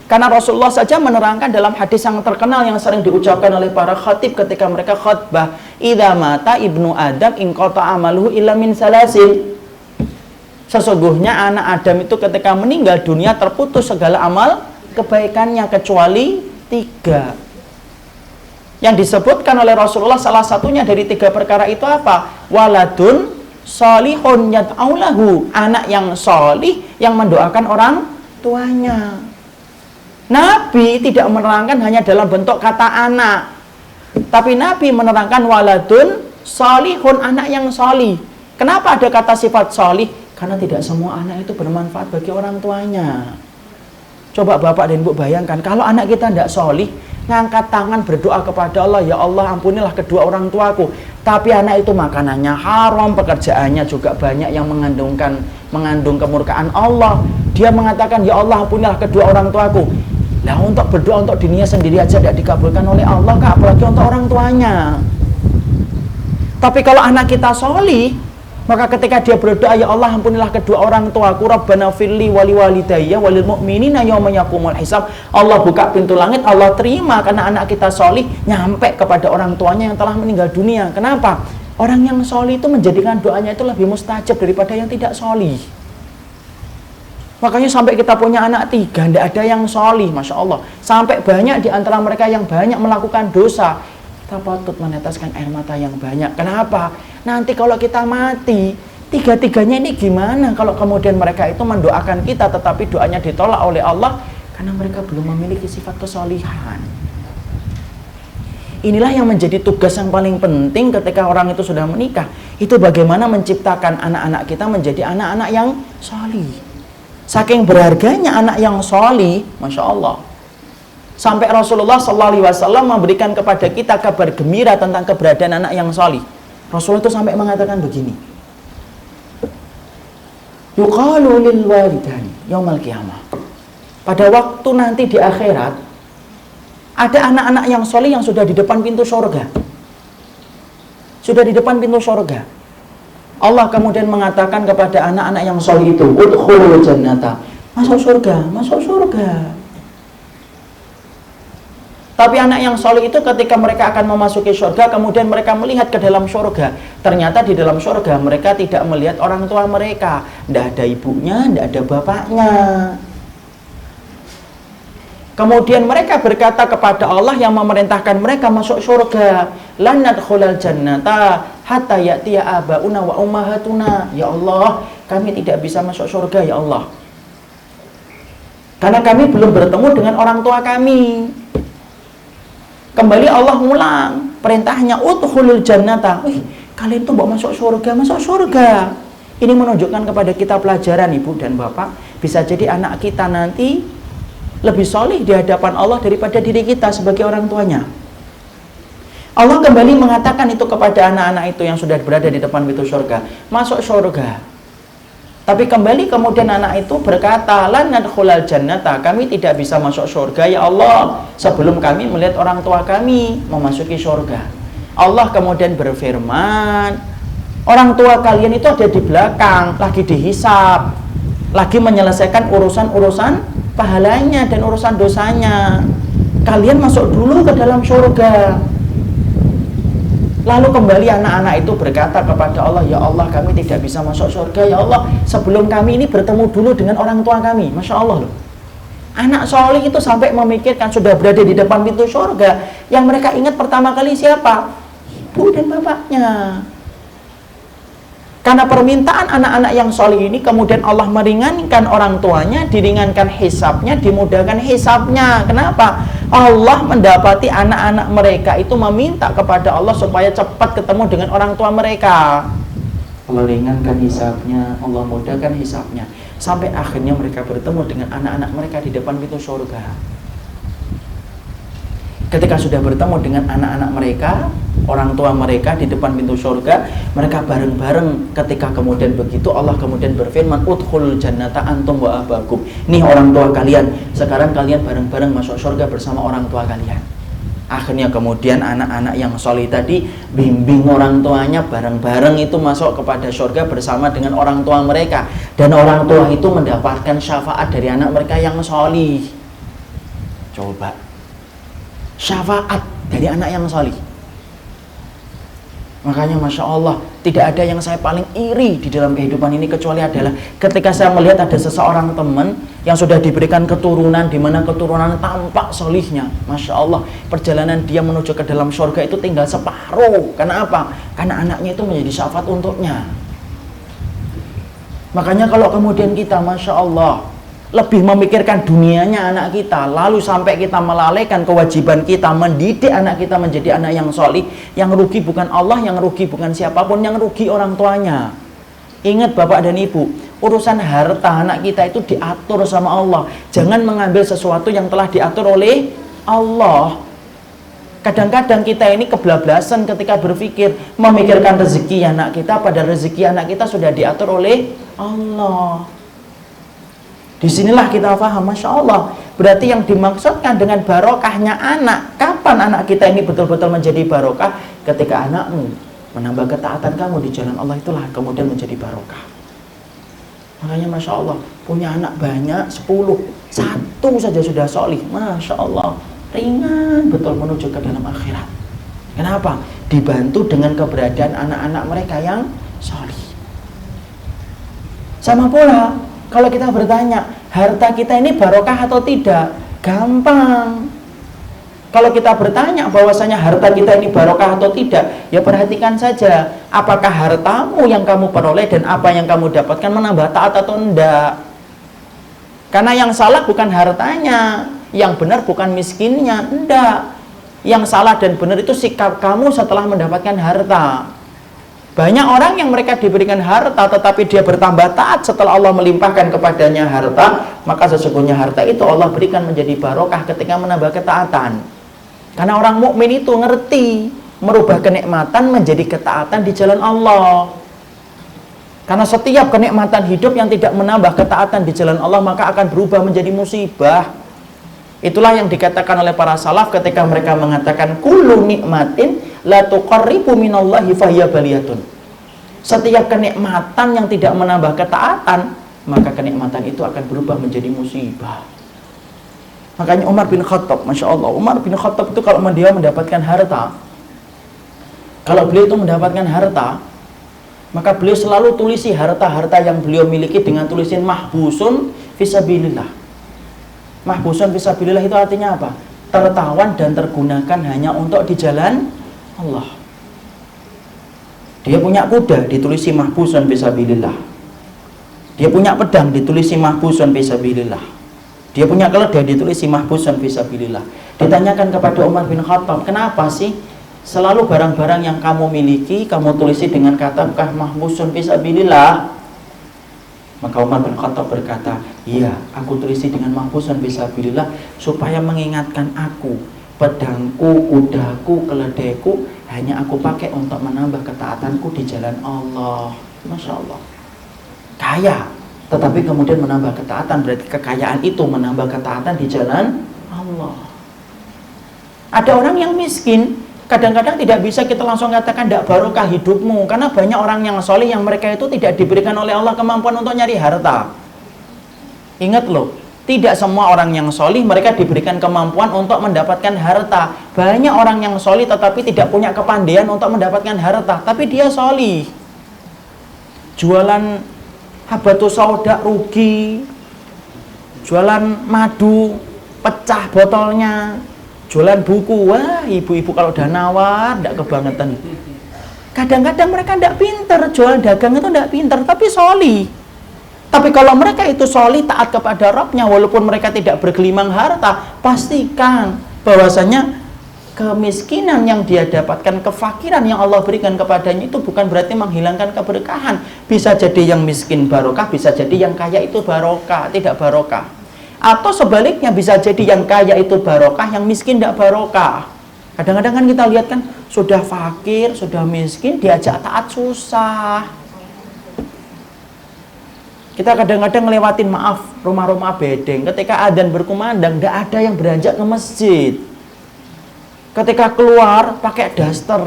Karena Rasulullah saja menerangkan dalam hadis yang terkenal yang sering diucapkan oleh para khatib ketika mereka khutbah, idza mata ibnu Adam inqata amaluhu illa min salasin. Sesungguhnya anak Adam itu ketika meninggal dunia terputus segala amal kebaikannya kecuali 3. Yang disebutkan oleh Rasulullah salah satunya dari 3 perkara itu apa? Waladun Sholihun yad'aulahu, anak yang sholih yang mendoakan orang tuanya. Nabi tidak menerangkan hanya dalam bentuk kata anak, tapi Nabi menerangkan waladun sholihun, anak yang sholih. Kenapa ada kata sifat sholih? Karena tidak semua anak itu bermanfaat bagi orang tuanya. Coba bapak dan ibu bayangkan, kalau anak kita tidak sholih, ngangkat tangan berdoa kepada Allah, ya Allah ampunilah kedua orang tuaku, tapi anak itu makanannya haram, pekerjaannya juga banyak yang mengandung kemurkaan Allah, dia mengatakan ya Allah ampunilah kedua orang tuaku. Nah, untuk berdoa untuk dirinya sendiri aja tidak dikabulkan oleh Allah, Kak, apalagi untuk orang tuanya. Tapi kalau anak kita sholih, maka ketika dia berdoa, ya Allah ampunilah kedua orang tuaku, Rabbana firli wali walidayya walil mu'minina yauma yaqumul hisab. Allah buka pintu langit, Allah terima karena anak kita sholih nyampe kepada orang tuanya yang telah meninggal dunia. Kenapa? Orang yang sholih itu menjadikan doanya itu lebih mustajab daripada yang tidak sholih. Makanya sampai kita punya anak 3, tidak ada yang sholih, Masya Allah. Sampai banyak di antara mereka yang banyak melakukan dosa. Kita patut meneteskan air mata yang banyak. Kenapa? Nanti kalau kita mati, 3-tiganya ini gimana kalau kemudian mereka itu mendoakan kita tetapi doanya ditolak oleh Allah karena mereka belum memiliki sifat kesolihan. Inilah yang menjadi tugas yang paling penting ketika orang itu sudah menikah. Itu bagaimana menciptakan anak-anak kita menjadi anak-anak yang sholih. Saking berharganya anak yang sholih, Masya Allah. Sampai Rasulullah SAW memberikan kepada kita kabar gembira tentang keberadaan anak yang sholih. Rasulullah itu sampai mengatakan begini. Yuqalu lil walidani yaumal qiyamah. Pada waktu nanti di akhirat, ada anak-anak yang sholih yang sudah di depan pintu surga. Sudah di depan pintu surga. Allah kemudian mengatakan kepada anak-anak yang sholih itu, udkhulul jannata. Masuk surga, masuk surga. Tapi anak yang sholih itu ketika mereka akan memasuki surga, kemudian mereka melihat ke dalam surga. Ternyata di dalam surga mereka tidak melihat orang tua mereka. Tidak ada ibunya, tidak ada bapaknya. Kemudian mereka berkata kepada Allah yang memerintahkan mereka masuk surga. Lan nadkhulal jannata hatta ya'tiya abauna wa ummahatuna. Ya Allah, kami tidak bisa masuk surga, ya Allah. Karena kami belum bertemu dengan orang tua kami. Kembali Allah ulang perintahnya, udkhulul jannata. Wih, kalian tuh mau masuk surga, masuk surga. Ini menunjukkan kepada kita pelajaran, Ibu dan Bapak. Bisa jadi anak kita nanti lebih sholih di hadapan Allah daripada diri kita sebagai orang tuanya. Allah kembali mengatakan itu kepada anak-anak itu yang sudah berada di depan pintu surga, masuk surga. Tapi kembali kemudian anak itu berkata, lan nadkhulal jannata, kami tidak bisa masuk surga ya Allah sebelum kami melihat orang tua kami memasuki surga. Allah kemudian berfirman, orang tua kalian itu ada di belakang, lagi dihisab, lagi menyelesaikan urusan-urusan pahalanya dan urusan dosanya. Kalian masuk dulu ke dalam surga. Lalu kembali anak-anak itu berkata kepada Allah, ya Allah kami tidak bisa masuk surga ya Allah sebelum kami ini bertemu dulu dengan orang tua kami. Masya Allah loh. Anak sholih itu sampai memikirkan sudah berada di depan pintu surga, yang mereka ingat pertama kali siapa? Ibu dan bapaknya. Karena permintaan anak-anak yang sholih ini kemudian Allah meringankan orang tuanya, diringankan hisabnya, dimudahkan hisabnya. Kenapa? Allah mendapati anak-anak mereka itu meminta kepada Allah supaya cepat ketemu dengan orang tua mereka. Allah ringankan hisabnya, Allah mudahkan hisabnya, sampai akhirnya mereka bertemu dengan anak-anak mereka di depan pintu surga. Ketika sudah bertemu dengan anak-anak mereka, orang tua mereka di depan pintu surga, mereka bareng-bareng. Ketika kemudian begitu, Allah kemudian berfirman, udkhulul jannata antum wa abakum. Nih orang tua kalian, sekarang kalian bareng-bareng masuk surga bersama orang tua kalian. Akhirnya kemudian anak-anak yang sholih tadi bimbing orang tuanya, bareng-bareng itu masuk kepada surga bersama dengan orang tua mereka. Dan orang tua itu mendapatkan syafaat dari anak mereka yang sholih. Coba, syafaat dari anak yang sholih. Makanya Masya Allah, tidak ada yang saya paling iri di dalam kehidupan ini kecuali adalah ketika saya melihat ada seseorang teman yang sudah diberikan keturunan, di mana keturunan tampak solihnya. Masya Allah, perjalanan dia menuju ke dalam surga itu tinggal separuh. Karena apa? Karena anaknya itu menjadi syafaat untuknya. Makanya kalau kemudian kita, Masya Allah, lebih memikirkan dunianya anak kita, lalu sampai kita melalaikan kewajiban kita mendidik anak kita menjadi anak yang solih, yang rugi bukan Allah, yang rugi bukan siapapun, yang rugi orang tuanya. Ingat Bapak dan Ibu, urusan harta anak kita itu diatur sama Allah. Jangan mengambil sesuatu yang telah diatur oleh Allah. Kadang-kadang kita ini kebablasan ketika berpikir memikirkan rezeki anak kita, padahal rezeki anak kita sudah diatur oleh Allah. Disinilah kita paham, Masya Allah. Berarti yang dimaksudkan dengan barokahnya anak, kapan anak kita ini betul-betul menjadi barokah? Ketika anakmu menambah ketaatan kamu di jalan Allah, itulah kemudian menjadi barokah. Makanya Masya Allah, punya anak banyak, 10, satu saja sudah solih, Masya Allah, ringan betul menuju ke dalam akhirat. Kenapa? Dibantu dengan keberadaan anak-anak mereka yang solih. Sama pula, kalau kita bertanya, harta kita ini barokah atau tidak? Gampang. Kalau kita bertanya bahwasanya harta kita ini barokah atau tidak, ya perhatikan saja, apakah hartamu yang kamu peroleh dan apa yang kamu dapatkan menambah taat atau enggak. Karena yang salah bukan hartanya, yang benar bukan miskinnya, enggak. Yang salah dan benar itu sikap kamu setelah mendapatkan harta. Banyak orang yang mereka diberikan harta tetapi dia bertambah taat setelah Allah melimpahkan kepadanya harta, maka sesungguhnya harta itu Allah berikan menjadi barokah ketika menambah ketaatan. Karena orang mukmin itu ngerti merubah kenikmatan menjadi ketaatan di jalan Allah. Karena setiap kenikmatan hidup yang tidak menambah ketaatan di jalan Allah maka akan berubah menjadi musibah. Itulah yang dikatakan oleh para salaf ketika mereka mengatakan kullu nikmatin la tuqarribu minallahi fahiya baliyatun. Setiap kenikmatan yang tidak menambah ketaatan, maka kenikmatan itu akan berubah menjadi musibah. Makanya Umar bin Khattab, Masya Allah, Umar bin Khattab itu kalau dia mendapatkan harta, kalau beliau itu mendapatkan harta, maka beliau selalu tulisi harta-harta yang beliau miliki dengan tulisin mahbusun fisabilillah. Mahbusun fisabilillah itu artinya apa? Tertawan dan tergunakan hanya untuk di jalan Allah. Dia punya kuda, ditulisi mahbusun fisabilillah. Dia punya pedang, ditulisi mahbusun fisabilillah. Dia punya keledai, ditulisi mahbusun fisabilillah. Ditanyakan kepada Umar bin Khattab, kenapa sih selalu barang-barang yang kamu miliki kamu tulisi dengan kata mahbusun fisabilillah? Maka Umar bin Khattab berkata, iya, aku tulisi dengan mahbusun fisabilillah supaya mengingatkan aku, pedangku, kudaku, keledaiku hanya aku pakai untuk menambah ketaatanku di jalan Allah. Masya Allah. Kaya, tetapi kemudian menambah ketaatan, berarti kekayaan itu menambah ketaatan di jalan Allah. Ada orang yang miskin, kadang-kadang tidak bisa kita langsung katakan tidak barokah hidupmu, karena banyak orang yang soleh yang mereka itu tidak diberikan oleh Allah kemampuan untuk nyari harta. Ingat loh, tidak semua orang yang soleh mereka diberikan kemampuan untuk mendapatkan harta. Banyak orang yang soleh tetapi tidak punya kepandaian untuk mendapatkan harta, tapi dia soleh. Jualan habatus sauda rugi, jualan madu pecah botolnya, jualan buku, wah ibu-ibu kalau udah nawar tidak kebangetan. Kadang-kadang mereka tidak pinter, jual dagang itu tidak pinter, tapi soli. Tapi kalau mereka itu soli, taat kepada Rabbnya, walaupun mereka tidak bergelimang harta, pastikan bahwasanya kemiskinan yang dia dapatkan, kefakiran yang Allah berikan kepadanya itu bukan berarti menghilangkan keberkahan. Bisa jadi yang miskin barokah, bisa jadi yang kaya itu barokah, tidak barokah. Atau sebaliknya bisa jadi yang kaya itu barokah, yang miskin tidak barokah. Kadang-kadang kan kita lihat kan, sudah fakir, sudah miskin, diajak taat susah. Kita kadang-kadang ngelewatin, maaf, rumah-rumah bedeng, ketika adzan berkumandang, tidak ada yang beranjak ke masjid. Ketika keluar pakai daster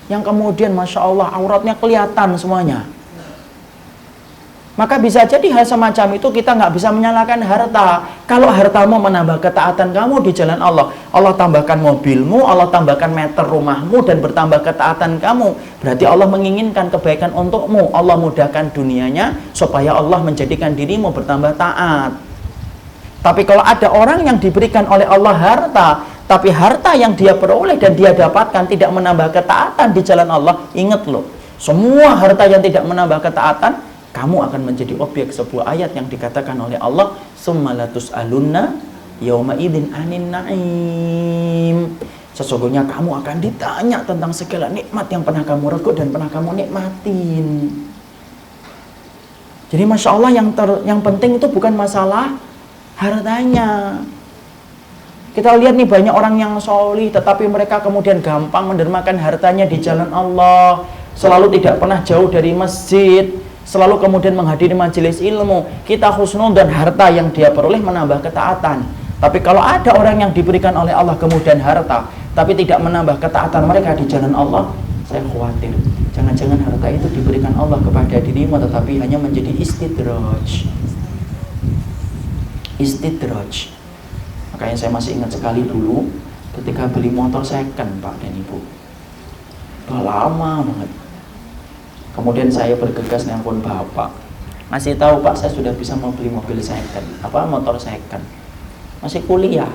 yang kemudian Masya Allah auratnya kelihatan semuanya. Maka bisa jadi hal semacam itu kita nggak bisa menyalahkan harta. Kalau hartamu menambah ketaatan kamu di jalan Allah, Allah tambahkan mobilmu, Allah tambahkan meter rumahmu dan bertambah ketaatan kamu, berarti Allah menginginkan kebaikan untukmu. Allah mudahkan dunianya supaya Allah menjadikan dirimu bertambah taat. Tapi kalau ada orang yang diberikan oleh Allah harta, tapi harta yang dia peroleh dan dia dapatkan tidak menambah ketaatan di jalan Allah, ingat loh, semua harta yang tidak menambah ketaatan kamu akan menjadi objek sebuah ayat yang dikatakan oleh Allah, summa latus'alunna yauma idzin anin na'im. Sesungguhnya kamu akan ditanya tentang segala nikmat yang pernah kamu reguk dan pernah kamu nikmatin. Jadi Masya Allah, yang penting itu bukan masalah hartanya. Kita lihat nih, banyak orang yang solih tetapi mereka kemudian gampang mendermakan hartanya di jalan Allah, selalu tidak pernah jauh dari masjid, selalu kemudian menghadiri majelis ilmu. Kita husnul dan harta yang dia peroleh menambah ketaatan. Tapi kalau ada orang yang diberikan oleh Allah kemudian harta tapi tidak menambah ketaatan mereka di jalan Allah, saya khawatir jangan-jangan harta itu diberikan Allah kepada dirimu tetapi hanya menjadi istidraj. Makanya saya masih ingat sekali dulu ketika beli motor second, Pak dan Ibu. Udah lama banget. Kemudian saya bergegas nelpon bapak. Masih tahu Pak, saya sudah bisa membeli mobil second, motor second. Masih kuliah.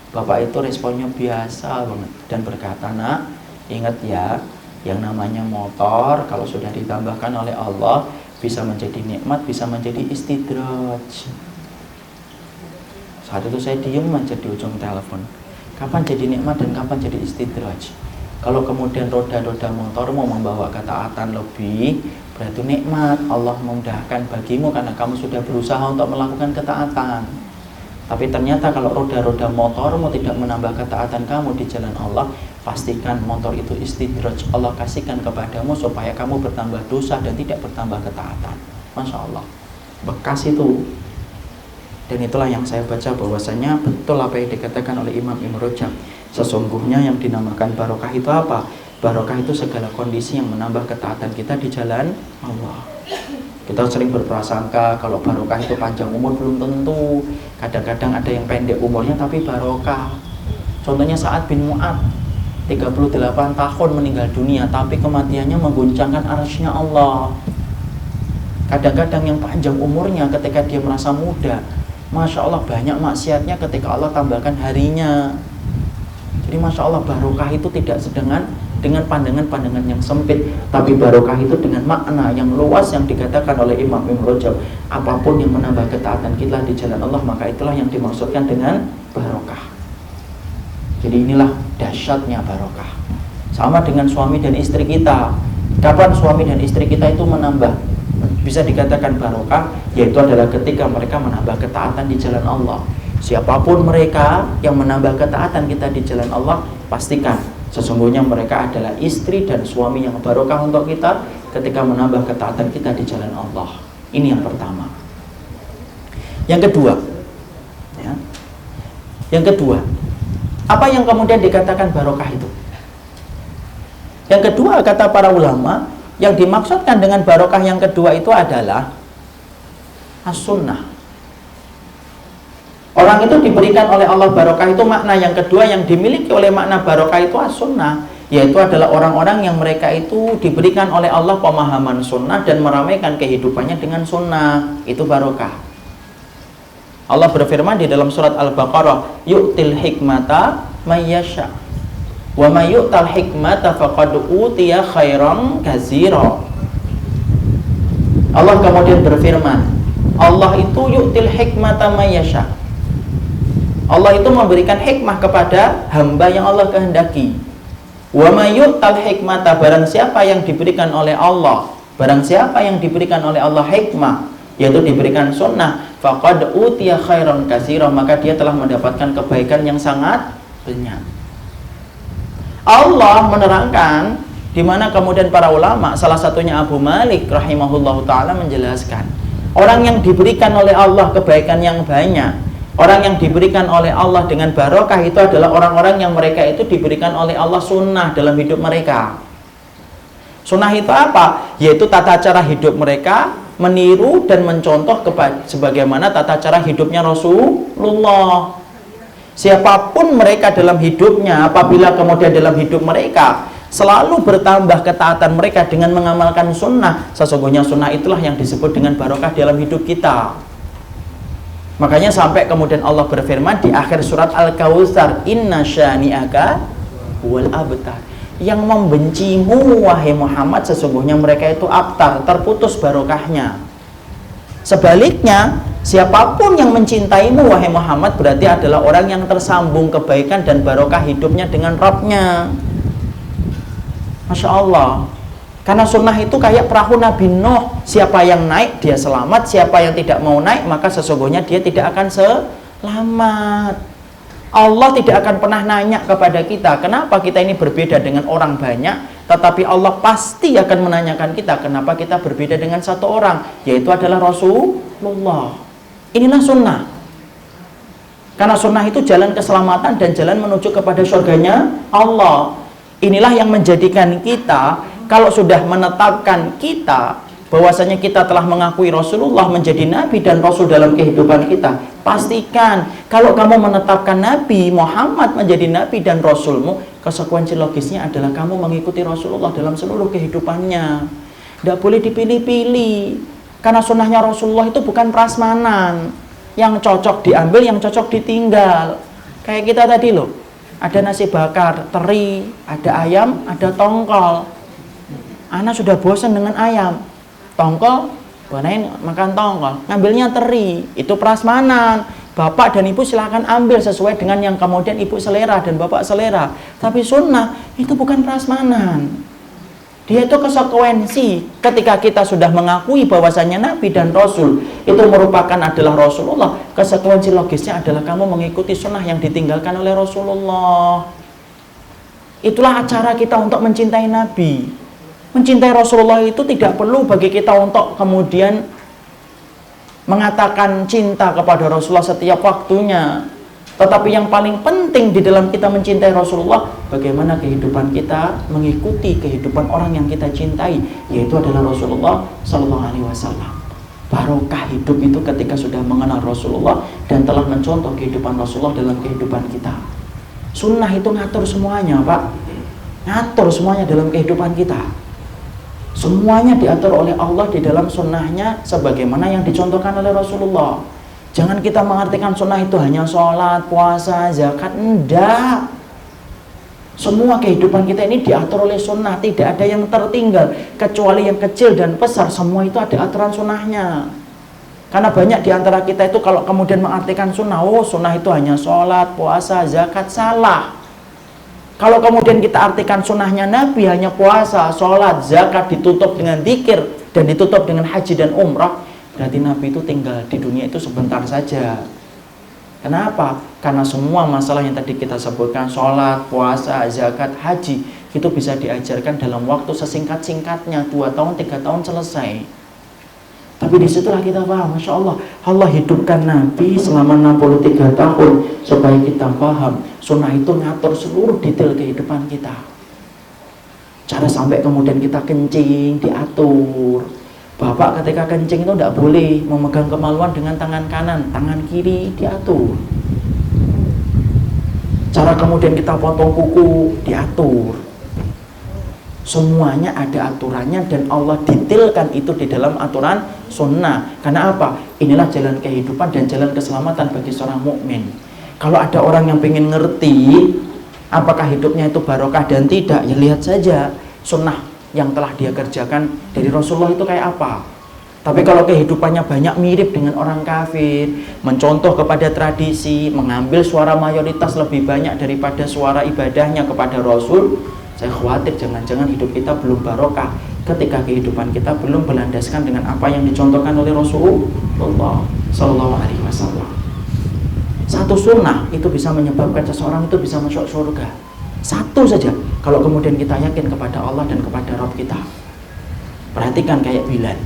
Bapak itu responnya biasa banget dan berkata, nak, ingat ya, yang namanya motor kalau sudah ditambahkan oleh Allah bisa menjadi nikmat, bisa menjadi istidraj. Saat itu saya diem aja di ujung telepon. Kapan jadi nikmat dan kapan jadi istidraj? Kalau kemudian roda-roda motor mau membawa ketaatan lebih, berarti nikmat, Allah memudahkan bagimu karena kamu sudah berusaha untuk melakukan ketaatan. Tapi ternyata kalau roda-roda motormu tidak menambah ketaatan kamu di jalan Allah, pastikan motor itu istidraj, Allah kasihkan kepadamu supaya kamu bertambah dosa dan tidak bertambah ketaatan. Masya Allah, bekas itu. Dan itulah yang saya baca bahwasanya betul apa yang dikatakan oleh Imam Ibn Rajab. Sesungguhnya yang dinamakan barokah itu apa? Barokah itu segala kondisi yang menambah ketaatan kita di jalan Allah. Kita sering berprasangka kalau barokah itu panjang umur, belum tentu. Kadang-kadang ada yang pendek umurnya tapi barokah. Contohnya Sa'ad bin Mu'ad, 38 tahun meninggal dunia tapi kematiannya mengguncangkan arsy-Nya Allah. Kadang-kadang yang panjang umurnya ketika dia merasa muda, Masya Allah banyak maksiatnya ketika Allah tambahkan harinya. Jadi Masya Allah barokah itu tidak dengan pandangan-pandangan yang sempit, tapi barokah itu dengan makna yang luas yang dikatakan oleh Imam Ibn Rajab. Apapun yang menambah ketaatan kita di jalan Allah, maka itulah yang dimaksudkan dengan barokah. Jadi inilah dahsyatnya barokah. Sama dengan suami dan istri kita. Kapan suami dan istri kita itu bisa dikatakan barokah, yaitu adalah ketika mereka menambah ketaatan di jalan Allah. Siapapun mereka yang menambah ketaatan kita di jalan Allah, pastikan sesungguhnya mereka adalah istri dan suami yang barokah untuk kita ketika menambah ketaatan kita di jalan Allah. Ini yang pertama. Yang kedua, apa yang kemudian dikatakan barokah itu? Yang kedua, kata para ulama, yang dimaksudkan dengan barokah yang kedua itu adalah as-sunnah. Orang itu diberikan oleh Allah barokah itu, makna yang kedua yang dimiliki oleh makna barokah itu as-sunnah, yaitu adalah orang-orang yang mereka itu diberikan oleh Allah pemahaman sunnah dan meramaikan kehidupannya dengan sunnah. Itu barokah. Allah berfirman di dalam surat Al-Baqarah, yu'til hikmata mayyasha wa may yu'tal hikmata faqad utiya khairan katsira. Allah kemudian berfirman, Allah itu yu'til hikmata mayyasha. Allah itu memberikan hikmah kepada hamba yang Allah kehendaki. Wa may yu'tal hikmata, barang siapa yang diberikan oleh Allah, barang siapa yang diberikan oleh Allah hikmah, yaitu diberikan sunnah, faqad utiya khairan katsira, maka dia telah mendapatkan kebaikan yang sangat banyak. Allah menerangkan, di mana kemudian para ulama, salah satunya Abu Malik rahimahullahu taala menjelaskan, orang yang diberikan oleh Allah kebaikan yang banyak, orang yang diberikan oleh Allah dengan barokah itu adalah orang-orang yang mereka itu diberikan oleh Allah sunnah dalam hidup mereka. Sunnah itu apa? Yaitu tata cara hidup mereka meniru dan mencontoh sebagaimana tata cara hidupnya Rasulullah. Siapapun mereka dalam hidupnya, apabila kemudian dalam hidup mereka selalu bertambah ketaatan mereka dengan mengamalkan sunnah, sesungguhnya sunnah itulah yang disebut dengan barokah dalam hidup kita. Makanya sampai kemudian Allah berfirman di akhir surat Al-Kautsar, inna syani'aka wal abtar. Yang membencimu wahai Muhammad sesungguhnya mereka itu abtar, terputus barokahnya. Sebaliknya, siapapun yang mencintaimu wahai Muhammad berarti adalah orang yang tersambung kebaikan dan barokah hidupnya dengan Rabbnya. Masya Allah. Karena sunnah itu kayak perahu Nabi Nuh. Siapa yang naik dia selamat, siapa yang tidak mau naik maka sesungguhnya dia tidak akan selamat. Allah tidak akan pernah nanya kepada kita kenapa kita ini berbeda dengan orang banyak, tetapi Allah pasti akan menanyakan kita kenapa kita berbeda dengan satu orang, yaitu adalah Rasulullah. Inilah sunnah. Karena sunnah itu jalan keselamatan dan jalan menuju kepada surganya Allah. Inilah yang menjadikan kita, kalau sudah menetapkan kita bahwasanya kita telah mengakui Rasulullah menjadi Nabi dan Rasul dalam kehidupan kita, pastikan kalau kamu menetapkan Nabi Muhammad menjadi Nabi dan Rasulmu, konsekuensi logisnya adalah kamu mengikuti Rasulullah dalam seluruh kehidupannya. Tidak boleh dipilih-pilih, karena sunnahnya Rasulullah itu bukan prasmanan yang cocok diambil, yang cocok ditinggal. Kayak kita tadi loh, ada nasi bakar, teri, ada ayam, ada tongkol. Anak sudah bosan dengan ayam, tongkol, gunain makan tongkol, ngambilnya teri, itu prasmanan. Bapak dan ibu silakan ambil sesuai dengan yang kemudian ibu selera dan bapak selera. Tapi sunnah itu bukan prasmanan. Dia itu konsekuensi. Ketika kita sudah mengakui bahwasanya Nabi dan Rasul itu merupakan adalah Rasulullah, konsekuensi logisnya adalah kamu mengikuti sunnah yang ditinggalkan oleh Rasulullah. Itulah acara kita untuk mencintai Nabi. Mencintai Rasulullah itu tidak perlu bagi kita untuk kemudian mengatakan cinta kepada Rasulullah setiap waktunya. Tetapi yang paling penting di dalam kita mencintai Rasulullah, bagaimana kehidupan kita mengikuti kehidupan orang yang kita cintai, yaitu adalah Rasulullah Sallallahu Alaihi Wasallam. Barokah hidup itu ketika sudah mengenal Rasulullah dan telah mencontoh kehidupan Rasulullah dalam kehidupan kita. Sunnah itu ngatur semuanya, Pak. Ngatur semuanya dalam kehidupan kita. Semuanya diatur oleh Allah di dalam sunnahnya sebagaimana yang dicontohkan oleh Rasulullah. Jangan kita mengartikan sunnah itu hanya sholat, puasa, zakat. Enggak. Semua kehidupan kita ini diatur oleh sunnah. Tidak ada yang tertinggal. Kecuali yang kecil dan besar, semua itu ada aturan sunnahnya. Karena banyak di antara kita itu kalau kemudian mengartikan sunnah, oh sunnah itu hanya sholat, puasa, zakat, salah. Kalau kemudian kita artikan sunnahnya Nabi hanya puasa, sholat, zakat, ditutup dengan zikir dan ditutup dengan haji dan umrah, berarti Nabi itu tinggal di dunia itu sebentar saja. Kenapa? Karena semua masalah yang tadi kita sebutkan, sholat, puasa, zakat, haji, itu bisa diajarkan dalam waktu sesingkat-singkatnya, 2 tahun, 3 tahun selesai. Tapi disitulah kita paham, Masya Allah, Allah hidupkan Nabi selama 63 tahun supaya kita paham sunnah itu ngatur seluruh detail kehidupan kita. Cara sampai kemudian kita kencing diatur. Bapak ketika kencing itu tidak boleh memegang kemaluan dengan tangan kanan, tangan kiri diatur. Cara kemudian kita potong kuku diatur. Semuanya ada aturannya dan Allah detailkan itu di dalam aturan sunnah. Karena apa? Inilah jalan kehidupan dan jalan keselamatan bagi seorang mukmin. Kalau ada orang yang pengen ngerti apakah hidupnya itu barokah dan tidak, ya lihat saja sunnah yang telah dia kerjakan dari Rasulullah itu kayak apa. Tapi kalau kehidupannya banyak mirip dengan orang kafir, mencontoh kepada tradisi, mengambil suara mayoritas lebih banyak daripada suara ibadahnya kepada Rasul, saya khawatir jangan-jangan hidup kita belum barokah ketika kehidupan kita belum berlandaskan dengan apa yang dicontohkan oleh Rasulullah Sallallahu Alaihi Wasallam. Satu sunnah itu bisa menyebabkan seseorang itu bisa masuk surga. Satu saja, kalau kemudian kita yakin kepada Allah dan kepada Rabb kita. Perhatikan kayak Bilal.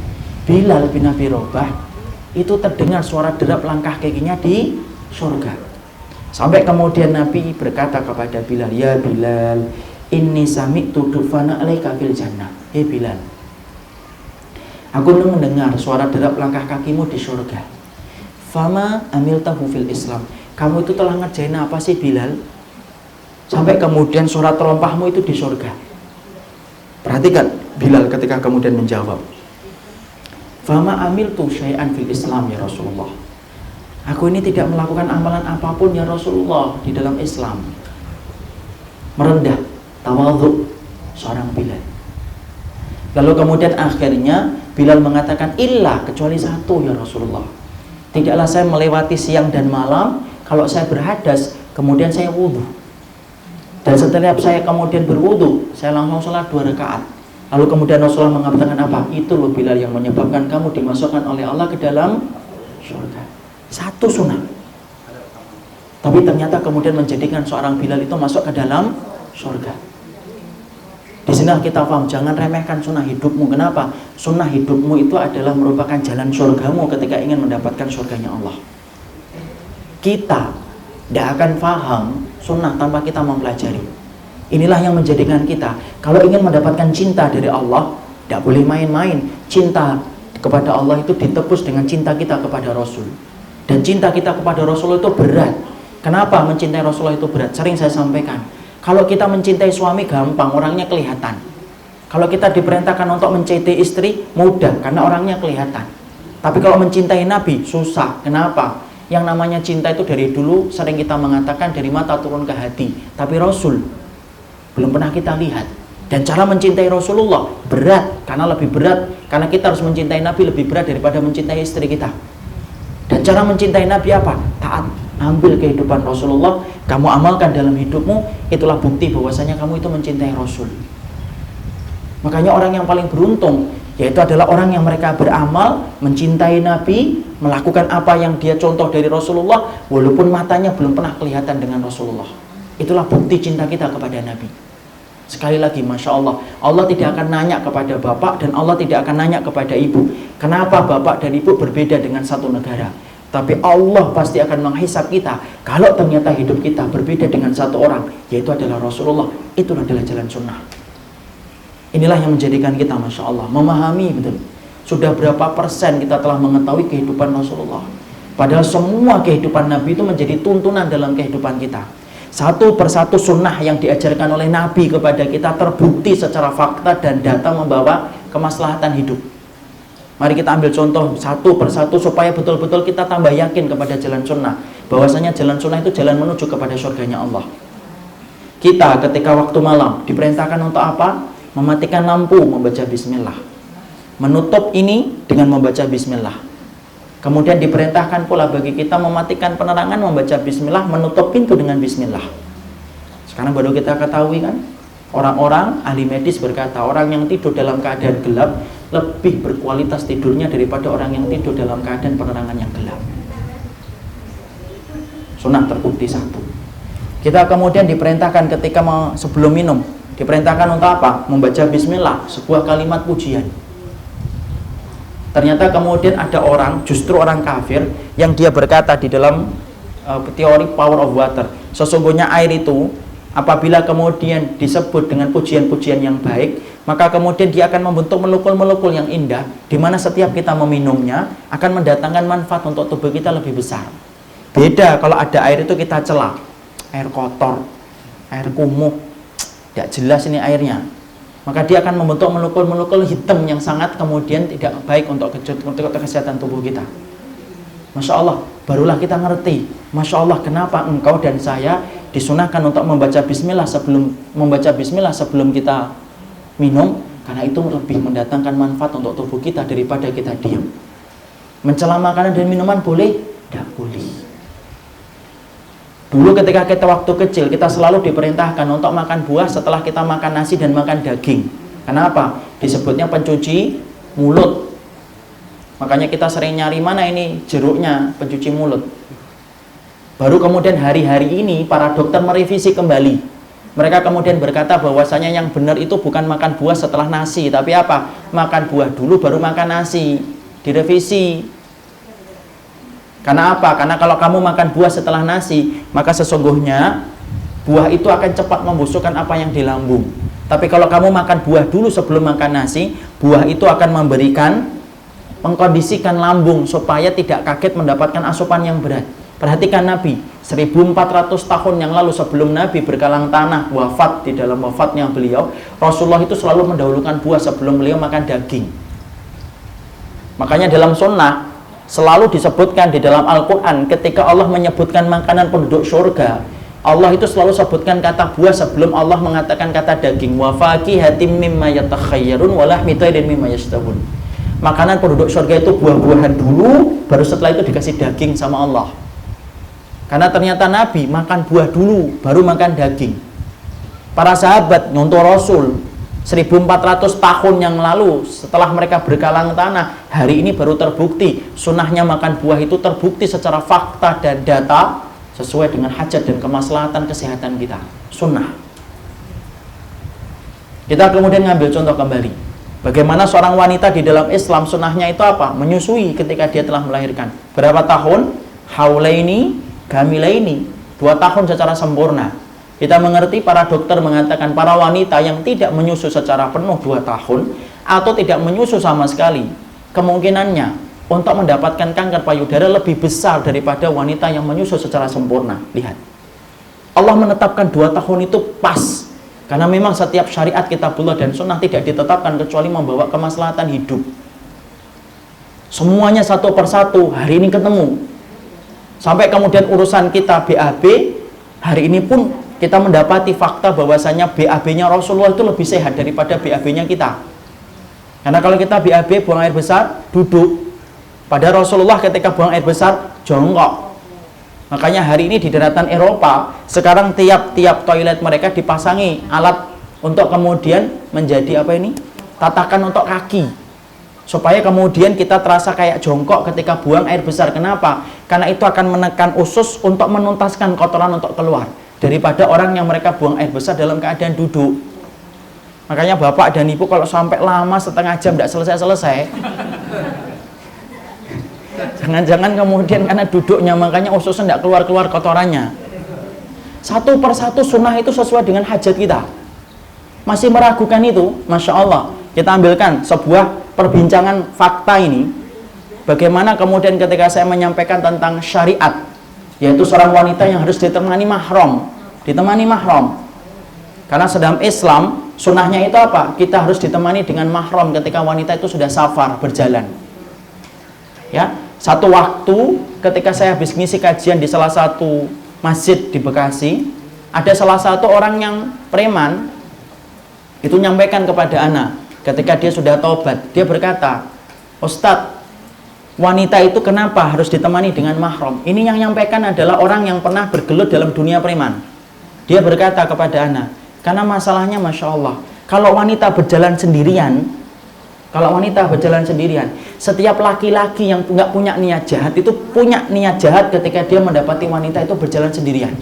Bilal bin Abi Rabah itu terdengar suara derap langkah kakinya di surga. Sampai kemudian Nabi berkata kepada Bilal, ya Bilal, inni sami'tu dufana alaika fil jannah. Hei Bilal, aku mendengar suara derap langkah kakimu di surga. Fama amiltahu fil Islam. Kamu itu telah ngerjain apa sih Bilal? Sampai kemudian suara terompahmu itu di surga. Perhatikan Bilal ketika kemudian menjawab, fama amiltu syai'an fil Islam ya Rasulullah. Aku ini tidak melakukan amalan apapun ya Rasulullah di dalam Islam. Merendah, tawadhu, Seorang Bilal. Lalu kemudian akhirnya Bilal mengatakan, illa, kecuali satu ya Rasulullah. Tidaklah saya melewati siang dan malam kalau saya berhadas, kemudian saya wudhu. Dan setelah saya kemudian berwudhu, saya langsung sholat 2 rakaat. Lalu kemudian Rasulullah mengatakan apa? Itu loh Bilal yang menyebabkan kamu dimasukkan oleh Allah ke dalam surga. Satu sunnah. Tapi ternyata kemudian menjadikan seorang Bilal itu masuk ke dalam surga. Di sini kita paham, jangan remehkan sunnah hidupmu. Kenapa? Sunnah hidupmu itu adalah merupakan jalan surgamu ketika ingin mendapatkan surganya Allah. Kita tidak akan paham sunnah tanpa kita mempelajari. Inilah yang menjadikan kita, kalau ingin mendapatkan cinta dari Allah, tidak boleh main-main. Cinta kepada Allah itu ditebus dengan cinta kita kepada Rasul. Dan cinta kita kepada Rasul itu berat. Kenapa mencintai Rasulullah itu berat? Sering saya sampaikan, kalau kita mencintai suami gampang, orangnya kelihatan. Kalau kita diperintahkan untuk mencintai istri, mudah, karena orangnya kelihatan. Tapi kalau mencintai Nabi, susah. Kenapa? Yang namanya cinta itu dari dulu sering kita mengatakan dari mata turun ke hati. Tapi Rasul belum pernah kita lihat. Dan cara mencintai Rasulullah berat, karena lebih berat, karena kita harus mencintai Nabi lebih berat daripada mencintai istri kita. Dan cara mencintai Nabi apa? Taat. Ambil kehidupan Rasulullah, kamu amalkan dalam hidupmu, itulah bukti bahwasanya kamu itu mencintai Rasul. Makanya orang yang paling beruntung yaitu adalah orang yang mereka beramal, mencintai Nabi, melakukan apa yang dia contoh dari Rasulullah, walaupun matanya belum pernah kelihatan dengan Rasulullah. Itulah bukti cinta kita kepada Nabi. Sekali lagi, Masya Allah, Allah tidak akan nanya kepada bapak dan Allah tidak akan nanya kepada ibu, kenapa bapak dan ibu berbeda dengan satu negara. Tapi Allah pasti akan menghisab kita kalau ternyata hidup kita berbeda dengan satu orang, yaitu adalah Rasulullah. Itu adalah jalan sunnah. Inilah yang menjadikan kita, Masya Allah, memahami betul. Sudah berapa persen kita telah mengetahui kehidupan Rasulullah. Padahal semua kehidupan Nabi itu menjadi tuntunan dalam kehidupan kita. Satu persatu sunnah yang diajarkan oleh Nabi kepada kita terbukti secara fakta dan data membawa kemaslahatan hidup. Mari kita ambil contoh satu persatu supaya betul-betul kita tambah yakin kepada jalan sunnah. Bahwasanya jalan sunnah itu jalan menuju kepada surganya Allah. Kita ketika waktu malam diperintahkan untuk apa? Mematikan lampu, membaca bismillah. Menutup ini dengan membaca bismillah. Kemudian diperintahkan pula bagi kita mematikan penerangan, membaca bismillah, menutup pintu dengan bismillah. Sekarang baru kita ketahui kan, orang-orang ahli medis berkata orang yang tidur dalam keadaan gelap lebih berkualitas tidurnya daripada orang yang tidur dalam keadaan penerangan yang gelap. Sunnah terbukti satu. Kita kemudian diperintahkan ketika sebelum minum, diperintahkan untuk apa? Membaca bismillah, sebuah kalimat pujian. Ternyata kemudian ada orang, justru orang kafir, yang dia berkata di dalam teori power of water, sesungguhnya air itu apabila kemudian disebut dengan pujian-pujian yang baik, maka kemudian dia akan membentuk molekul-molekul yang indah, di mana setiap kita meminumnya akan mendatangkan manfaat untuk tubuh kita lebih besar. Beda kalau ada air itu kita celah, air kotor, air kumuh, tidak jelas ini airnya, maka dia akan membentuk molekul-molekul hitam yang sangat kemudian tidak baik untuk kesehatan tubuh kita. Masya Allah, barulah kita ngerti, Masya Allah, kenapa engkau dan saya disunahkan untuk membaca bismillah sebelum kita minum, karena itu lebih mendatangkan manfaat untuk tubuh kita daripada kita diam. Mencela makanan dan minuman boleh? Tidak boleh. Dulu ketika kita waktu kecil, kita selalu diperintahkan untuk makan buah setelah kita makan nasi dan makan daging. Kenapa? Disebutnya pencuci mulut. Makanya kita sering nyari mana ini jeruknya, pencuci mulut. Baru kemudian hari-hari ini para dokter merevisi kembali. Mereka kemudian berkata bahwasanya yang benar itu bukan makan buah setelah nasi, tapi apa? Makan buah dulu baru makan nasi. Direvisi. Karena apa? Karena kalau kamu makan buah setelah nasi, maka sesungguhnya buah itu akan cepat membusukkan apa yang di lambung. Tapi kalau kamu makan buah dulu sebelum makan nasi, buah itu akan mengkondisikan lambung supaya tidak kaget mendapatkan asupan yang berat. Perhatikan Nabi, 1400 tahun yang lalu sebelum Nabi berkalang tanah wafat, di dalam wafatnya beliau, Rasulullah itu selalu mendahulukan buah sebelum beliau makan daging. Makanya dalam sunnah selalu disebutkan di dalam Al-Quran ketika Allah menyebutkan makanan penduduk surga, Allah itu selalu sebutkan kata buah sebelum Allah mengatakan kata daging. Wa fakihatin mimma yatakhayyarun wa lahmi tayrin mimma yashtahun. Makanan penduduk surga itu buah-buahan dulu, baru setelah itu dikasih daging sama Allah. Karena ternyata Nabi makan buah dulu, baru makan daging. Para sahabat nyontoh Rasul 1400 tahun yang lalu, setelah mereka berkalang tanah, hari ini baru terbukti sunnahnya makan buah itu terbukti secara fakta dan data sesuai dengan hajat dan kemaslahatan kesehatan kita. Sunnah. Kita kemudian ngambil contoh kembali, bagaimana seorang wanita di dalam Islam sunnahnya itu apa? Menyusui ketika dia telah melahirkan. Berapa tahun? Haulaini kamilaini, 2 tahun secara sempurna. Kita mengerti para dokter mengatakan para wanita yang tidak menyusu secara penuh 2 tahun atau tidak menyusu sama sekali, kemungkinannya untuk mendapatkan kanker payudara lebih besar daripada wanita yang menyusu secara sempurna. Lihat, Allah menetapkan 2 tahun itu pas, karena memang setiap syariat kitabullah dan sunnah tidak ditetapkan kecuali membawa kemaslahatan hidup. Semuanya satu persatu hari ini ketemu. Sampai kemudian urusan kita BAB, hari ini pun kita mendapati fakta bahwasanya BAB-nya Rasulullah itu lebih sehat daripada BAB-nya kita. Karena kalau kita BAB buang air besar, duduk. Pada Rasulullah ketika buang air besar, jongkok. Makanya hari ini di daratan Eropa, sekarang tiap-tiap toilet mereka dipasangi alat untuk kemudian menjadi apa ini? Tatakan untuk kaki. Supaya kemudian kita terasa kayak jongkok ketika buang air besar. Kenapa? Karena itu akan menekan usus untuk menuntaskan kotoran untuk keluar. Daripada orang yang mereka buang air besar dalam keadaan duduk. Makanya bapak dan ibu kalau sampai lama setengah jam tidak selesai-selesai, jangan-jangan kemudian karena duduknya makanya ususnya tidak keluar-keluar kotorannya. Satu persatu sunnah itu sesuai dengan hajat kita. Masih meragukan itu, Masya Allah. Kita ambilkan sebuah perbincangan fakta ini. Bagaimana kemudian ketika saya menyampaikan tentang syariat, yaitu seorang wanita yang harus ditemani mahram. Ditemani mahram. Karena sedang Islam, sunnahnya itu apa? Kita harus ditemani dengan mahram ketika wanita itu sudah safar, berjalan. Ya, satu waktu ketika saya habis ngisi kajian di salah satu masjid di Bekasi, ada salah satu orang yang preman itu nyampaikan kepada anak ketika dia sudah taubat, dia berkata, Ustadz, wanita itu kenapa harus ditemani dengan mahram? Ini yang nyampaikan adalah orang yang pernah bergelut dalam dunia preman. Dia berkata kepada anak, karena masalahnya Masya Allah, kalau wanita berjalan sendirian, setiap laki-laki yang nggak punya niat jahat itu punya niat jahat ketika dia mendapati wanita itu berjalan sendirian.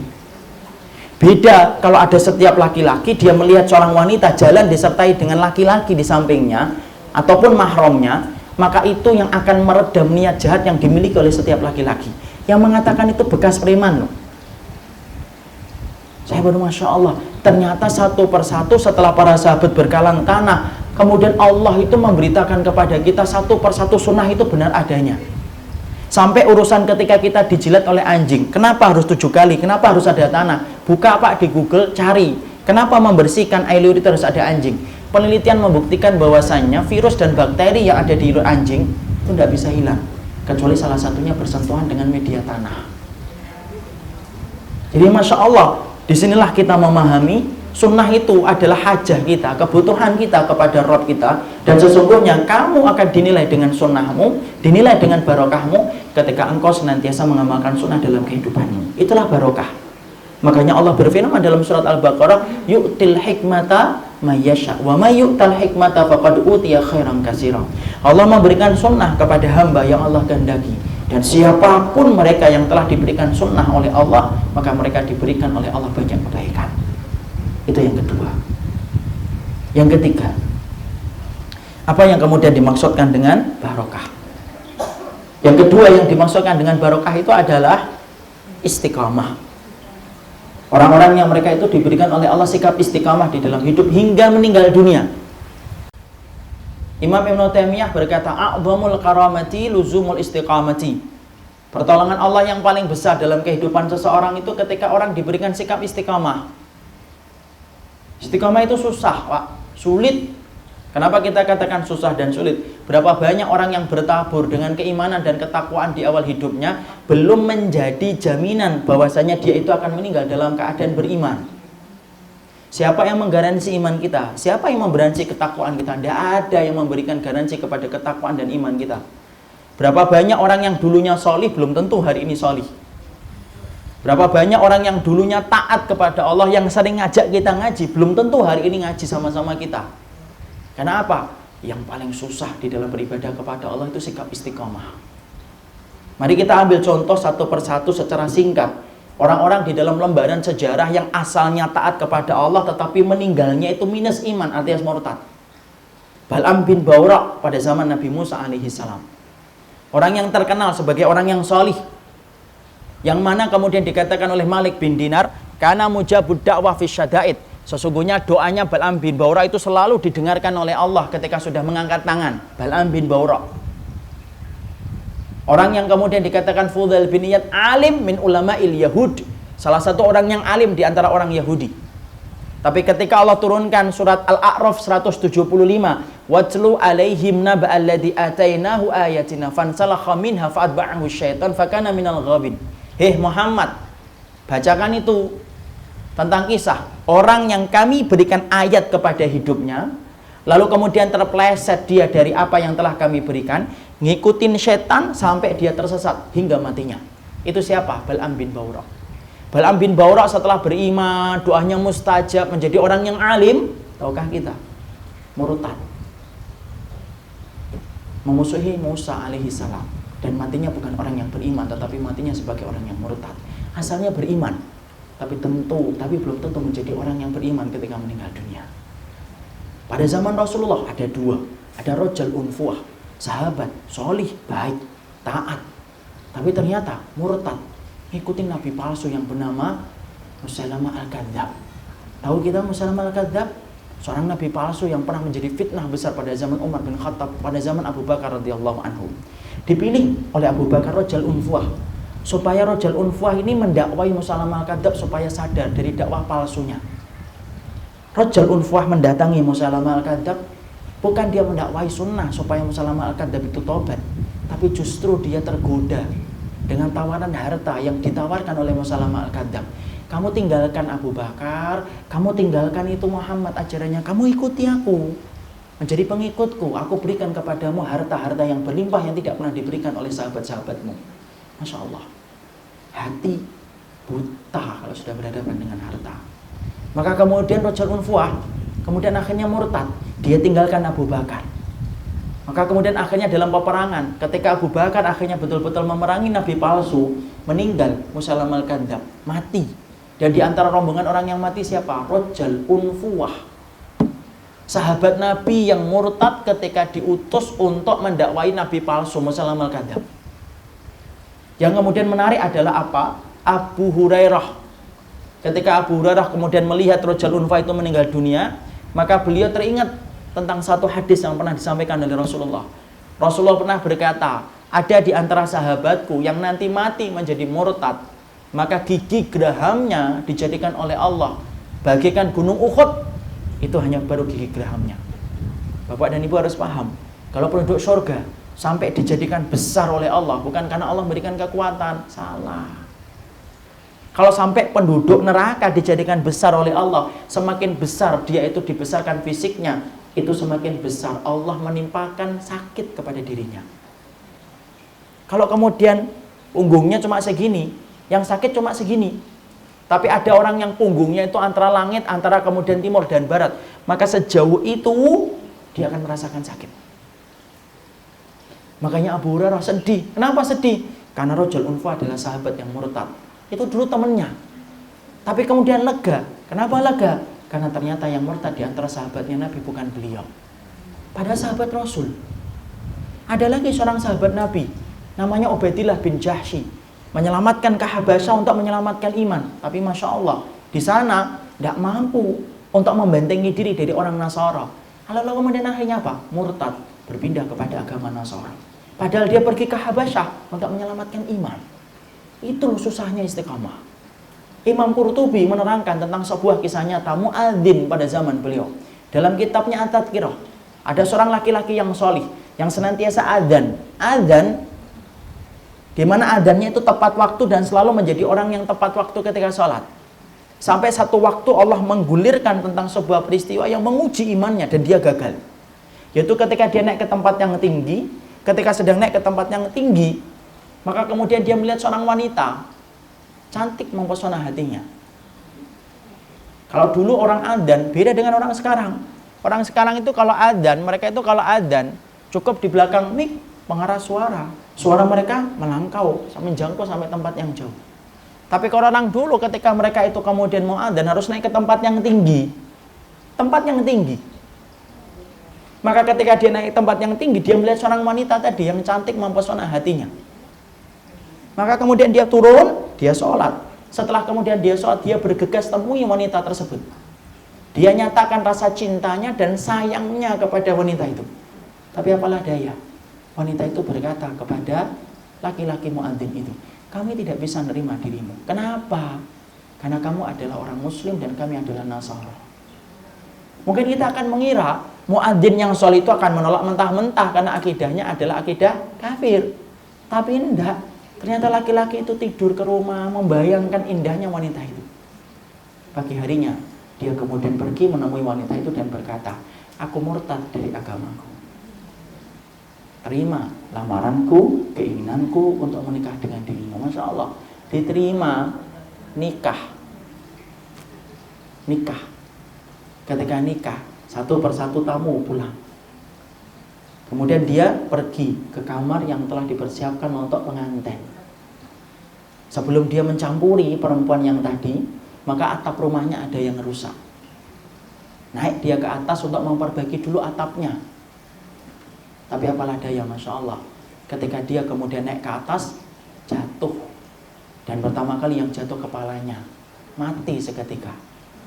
Beda kalau ada setiap laki-laki dia melihat seorang wanita jalan disertai dengan laki-laki di sampingnya ataupun mahramnya, maka itu yang akan meredam niat jahat yang dimiliki oleh setiap laki-laki. Yang mengatakan itu bekas preman loh. Saya baru Masya Allah, ternyata satu persatu setelah para sahabat berkalang tanah, kemudian Allah itu memberitakan kepada kita satu persatu sunnah itu benar adanya. Sampai urusan ketika kita dijilat oleh anjing, kenapa harus 7 kali? Kenapa harus ada tanah? Buka Pak di Google, cari. Kenapa membersihkan air liur itu harus ada anjing? Penelitian membuktikan bahwasannya virus dan bakteri yang ada di liur anjing itu tidak bisa hilang, kecuali salah satunya bersentuhan dengan media tanah. Jadi Masya Allah, disinilah kita memahami sunnah itu adalah hajah kita, kebutuhan kita kepada Rabb kita. Dan sesungguhnya kamu akan dinilai dengan sunnahmu, dinilai dengan barokahmu ketika engkau senantiasa mengamalkan sunnah dalam kehidupanmu. Itulah barokah. Makanya Allah berfirman dalam surat Al-Baqarah, yu'til hikmata mayyasha wa may yu'tal hikmata faqad utiya khairan katsiran. Allah memberikan sunnah kepada hamba yang Allah kehendaki. Dan siapapun mereka yang telah diberikan sunnah oleh Allah, maka mereka diberikan oleh Allah banyak kebaikan. Itu yang kedua. Yang ketiga, apa yang kemudian dimaksudkan dengan barokah? Yang kedua yang dimaksudkan dengan barokah itu adalah istiqamah. Orang-orang yang mereka itu diberikan oleh Allah sikap istiqamah di dalam hidup hingga meninggal dunia. Imam Ibn Taimiyah berkata, a'zamul karamati luzumul istiqamati. Pertolongan Allah yang paling besar dalam kehidupan seseorang itu ketika orang diberikan sikap istiqamah. Istiqamah itu susah, Pak. Sulit. Kenapa kita katakan susah dan sulit? Berapa banyak orang yang bertabur dengan keimanan dan ketakwaan di awal hidupnya, belum menjadi jaminan bahwasanya dia itu akan meninggal dalam keadaan beriman. Siapa yang menggaransi iman kita? Siapa yang memberi ketakwaan kita? Tidak ada yang memberikan garansi kepada ketakwaan dan iman kita. Berapa banyak orang yang dulunya solih, belum tentu hari ini solih. Berapa banyak orang yang dulunya taat kepada Allah, yang sering ngajak kita ngaji, belum tentu hari ini ngaji sama-sama kita. Karena apa? Yang paling susah di dalam beribadah kepada Allah itu sikap istiqomah. Mari kita ambil contoh satu persatu secara singkat. Orang-orang di dalam lembaran sejarah yang asalnya taat kepada Allah tetapi meninggalnya itu minus iman, artinya murtad. Bal'am bin Bawra pada zaman Nabi Musa alaihi salam. Orang yang terkenal sebagai orang yang solih, yang mana kemudian dikatakan oleh Malik bin Dinar, kana mujabud da'wah fi syada'id. Sesungguhnya doanya Bal'am bin Bawra itu selalu didengarkan oleh Allah ketika sudah mengangkat tangan. Bal'am bin Bawra, orang yang kemudian dikatakan Fudail bin Iyad, alim min ulama'il Yahud, salah satu orang yang alim di antara orang Yahudi. Tapi ketika Allah turunkan surat Al-A'raf 175, watlu alaihim naba'al ladzi atainahu ayatina fansalakha minha fa'atba'ahu syaitan fakana minal ghabin. Hei Muhammad, bacakan itu tentang kisah orang yang kami berikan ayat kepada hidupnya, lalu kemudian terpleset dia dari apa yang telah kami berikan, ngikutin setan sampai dia tersesat hingga matinya. Itu siapa? Bal'am bin Bawra. Bal'am bin Bawra setelah beriman, doanya mustajab, menjadi orang yang alim. Tahukah kita? Murtad, memusuhi Musa alaihi salam, dan matinya bukan orang yang beriman, tetapi matinya sebagai orang yang murtad. Asalnya beriman, tapi belum tentu menjadi orang yang beriman ketika meninggal dunia. Pada zaman Rasulullah ada dua, ada Rajul Unfuah, sahabat, solih, baik, taat, tapi ternyata murtad, ngikutin nabi palsu yang bernama Musailamah Al-Kadzab. Tahu kita Musailamah Al-Kadzab? Seorang nabi palsu yang pernah menjadi fitnah besar pada zaman Umar bin Khattab, pada zaman Abu Bakar radhiyallahu anhu. Dipilih oleh Abu Bakar Rajul Unfuah, supaya Rajul Unfuah ini mendakwai Musailamah Al-Kadzab supaya sadar dari dakwah palsunya. Rajul Unfuah mendatangi Musailamah Al-Kadzab, bukan dia mendakwai sunnah supaya Musailamah Al-Kadzab itu tobat, tapi justru dia tergoda dengan tawaran harta yang ditawarkan oleh Musailamah Al-Kadzab. Kamu tinggalkan Abu Bakar, kamu tinggalkan itu Muhammad ajarannya, kamu ikuti aku, menjadi pengikutku, aku berikan kepadamu harta-harta yang berlimpah yang tidak pernah diberikan oleh sahabat-sahabatmu. Masya Allah, hati buta kalau sudah berhadapan dengan harta. Maka kemudian Rajul Unfuah kemudian akhirnya murtad, dia tinggalkan Abu Bakar. Maka kemudian akhirnya dalam peperangan, ketika Abu Bakar akhirnya betul-betul memerangi nabi palsu, meninggal Musailamah Al-Kadzab, mati. Dan di antara rombongan orang yang mati siapa? Rajul Unfuah, sahabat Nabi yang murtad ketika diutus untuk mendakwai nabi palsu Musailamah Al-Kadzab. Yang kemudian menarik adalah apa? Abu Hurairah. Ketika Abu Hurairah kemudian melihat Rajul Unfuah itu meninggal dunia, maka beliau teringat tentang satu hadis yang pernah disampaikan oleh Rasulullah. Rasulullah pernah berkata, ada di antara sahabatku yang nanti mati menjadi murtad, maka gigi gerahamnya dijadikan oleh Allah bagaikan gunung Uhud. Itu hanya baru gigi gerahamnya. Bapak dan Ibu harus paham, kalau penduduk surga sampai dijadikan besar oleh Allah, bukan karena Allah memberikan kekuatan, salah. Kalau sampai penduduk neraka dijadikan besar oleh Allah, semakin besar dia itu dibesarkan fisiknya, itu semakin besar Allah menimpakan sakit kepada dirinya. Kalau kemudian punggungnya cuma segini, yang sakit cuma segini, tapi ada orang yang punggungnya itu antara langit, antara kemudian timur dan barat, maka sejauh itu dia akan merasakan sakit. Makanya Abu Hurairah sedih. Kenapa sedih? Karena Rajul Unfuah adalah sahabat yang murtad. Itu dulu temannya, tapi kemudian lega. Kenapa lega? Karena ternyata yang murtad di antara sahabatnya Nabi bukan beliau, padahal sahabat Rasul. Ada lagi seorang sahabat Nabi, namanya Ubaidillah bin Jahsy, menyelamatkan ke Habasyah untuk menyelamatkan iman. Tapi Masya Allah, di sana tidak mampu untuk membentengi diri dari orang Nasara. Lalu kemudian akhirnya apa? Murtad, berpindah kepada agama Nasara. Padahal dia pergi ke Habasyah untuk menyelamatkan iman. Itu susahnya istiqamah. Imam Qurtubi menerangkan tentang sebuah kisah nyata muadzin pada zaman beliau. Dalam kitabnya At-Tadhkirah, ada seorang laki-laki yang solih. yang senantiasa adzan. Adzan di mana adzannya itu tepat waktu dan selalu menjadi orang yang tepat waktu ketika sholat. Sampai satu waktu Allah menggulirkan tentang sebuah peristiwa yang menguji imannya dan dia gagal. Yaitu ketika dia naik ke tempat yang tinggi, ketika sedang naik ke tempat yang tinggi, maka kemudian dia melihat seorang wanita cantik mempesona hatinya. Kalau dulu orang adzan beda dengan orang sekarang. Orang sekarang itu kalau adzan, mereka itu kalau adzan cukup di belakang mik pengarah suara. Suara mereka melangkau, menjangkau sampai tempat yang jauh. Tapi kalau orang dulu ketika mereka itu kemudian mau adzan harus naik ke tempat yang tinggi. Tempat yang tinggi. Maka ketika dia naik ke tempat yang tinggi, dia melihat seorang wanita tadi yang cantik mempesona hatinya. Maka kemudian dia turun, dia sholat. Setelah kemudian dia sholat, dia bergegas temui wanita tersebut. Dia nyatakan rasa cintanya dan sayangnya kepada wanita itu. Tapi apalah daya, wanita itu berkata kepada laki-laki muadzin itu, kami tidak bisa nerima dirimu. Kenapa? Karena kamu adalah orang muslim dan kami adalah Nasara. Mungkin kita akan mengira muadzin yang soleh itu akan menolak mentah-mentah karena akidahnya adalah akidah kafir. Tapi enggak. Ternyata laki-laki itu tidur ke rumah membayangkan indahnya wanita itu. Pagi harinya dia kemudian pergi menemui wanita itu dan berkata, aku murtad dari agamaku. Terima lamaranku, keinginanku untuk menikah dengan dirimu. Masya Allah, diterima nikah. Ketika nikah, satu persatu tamu pulang. Kemudian dia pergi ke kamar yang telah dipersiapkan untuk pengantin. Sebelum dia mencampuri perempuan yang tadi, maka atap rumahnya ada yang rusak. Naik dia ke atas untuk memperbaiki dulu atapnya. Tapi apalah daya, Masya Allah, ketika dia kemudian naik ke atas, jatuh. Dan pertama kali yang jatuh kepalanya, mati seketika.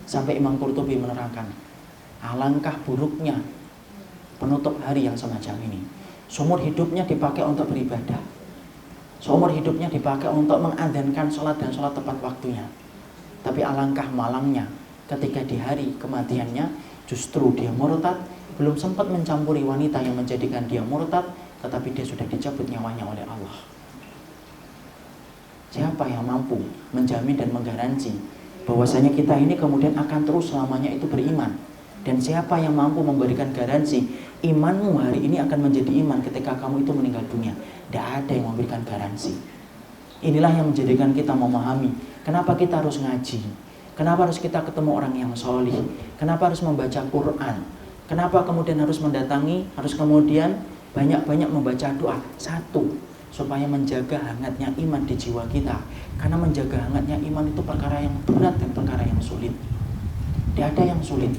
Sampai Imam Qurtubi menerangkan, alangkah buruknya penutup hari yang semacam ini. Seumur hidupnya dipakai untuk beribadah. Seumur hidupnya dipakai untuk mengadzankan sholat dan sholat tepat waktunya. Tapi alangkah malangnya ketika di hari kematiannya justru dia murtad, belum sempat mencampuri wanita yang menjadikan dia murtad, tetapi dia sudah dicabut nyawanya oleh Allah. Siapa yang mampu menjamin dan menggaransi bahwasanya kita ini kemudian akan terus selamanya itu beriman? Dan siapa yang mampu memberikan garansi imanmu hari ini akan menjadi iman ketika kamu itu meninggal dunia? Tidak ada yang memberikan garansi. Inilah yang menjadikan kita memahami kenapa kita harus ngaji, kenapa harus kita ketemu orang yang solih, kenapa harus membaca Quran, kenapa kemudian harus mendatangi, harus kemudian banyak-banyak membaca doa. Satu, supaya menjaga hangatnya iman di jiwa kita. Karena menjaga hangatnya iman itu perkara yang berat dan perkara yang sulit. Tidak ada yang sulit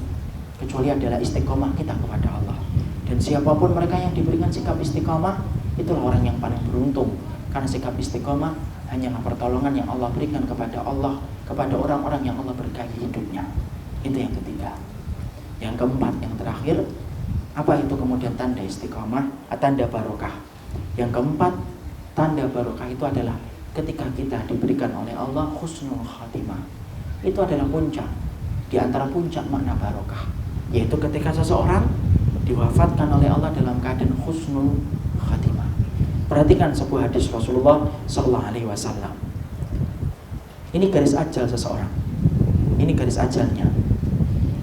kecuali adalah istiqomah kita kepada Allah. Dan siapapun mereka yang diberikan sikap istiqomah, itulah orang yang paling beruntung. Karena sikap istiqomah hanyalah pertolongan yang Allah berikan kepada Allah, kepada orang-orang yang Allah berkahi hidupnya. Itu yang ketiga. Yang keempat, yang terakhir, apa itu kemudian tanda istiqomah? Tanda barokah. Yang keempat, tanda barokah itu adalah ketika kita diberikan oleh Allah husnul khatimah. Itu adalah puncak, di antara puncak makna barokah, yaitu ketika seseorang diwafatkan oleh Allah dalam keadaan husnul khatimah. Perhatikan sebuah hadis Rasulullah Sallallahu Alaihi Wasallam. Ini garis ajal seseorang. Ini garis ajalnya.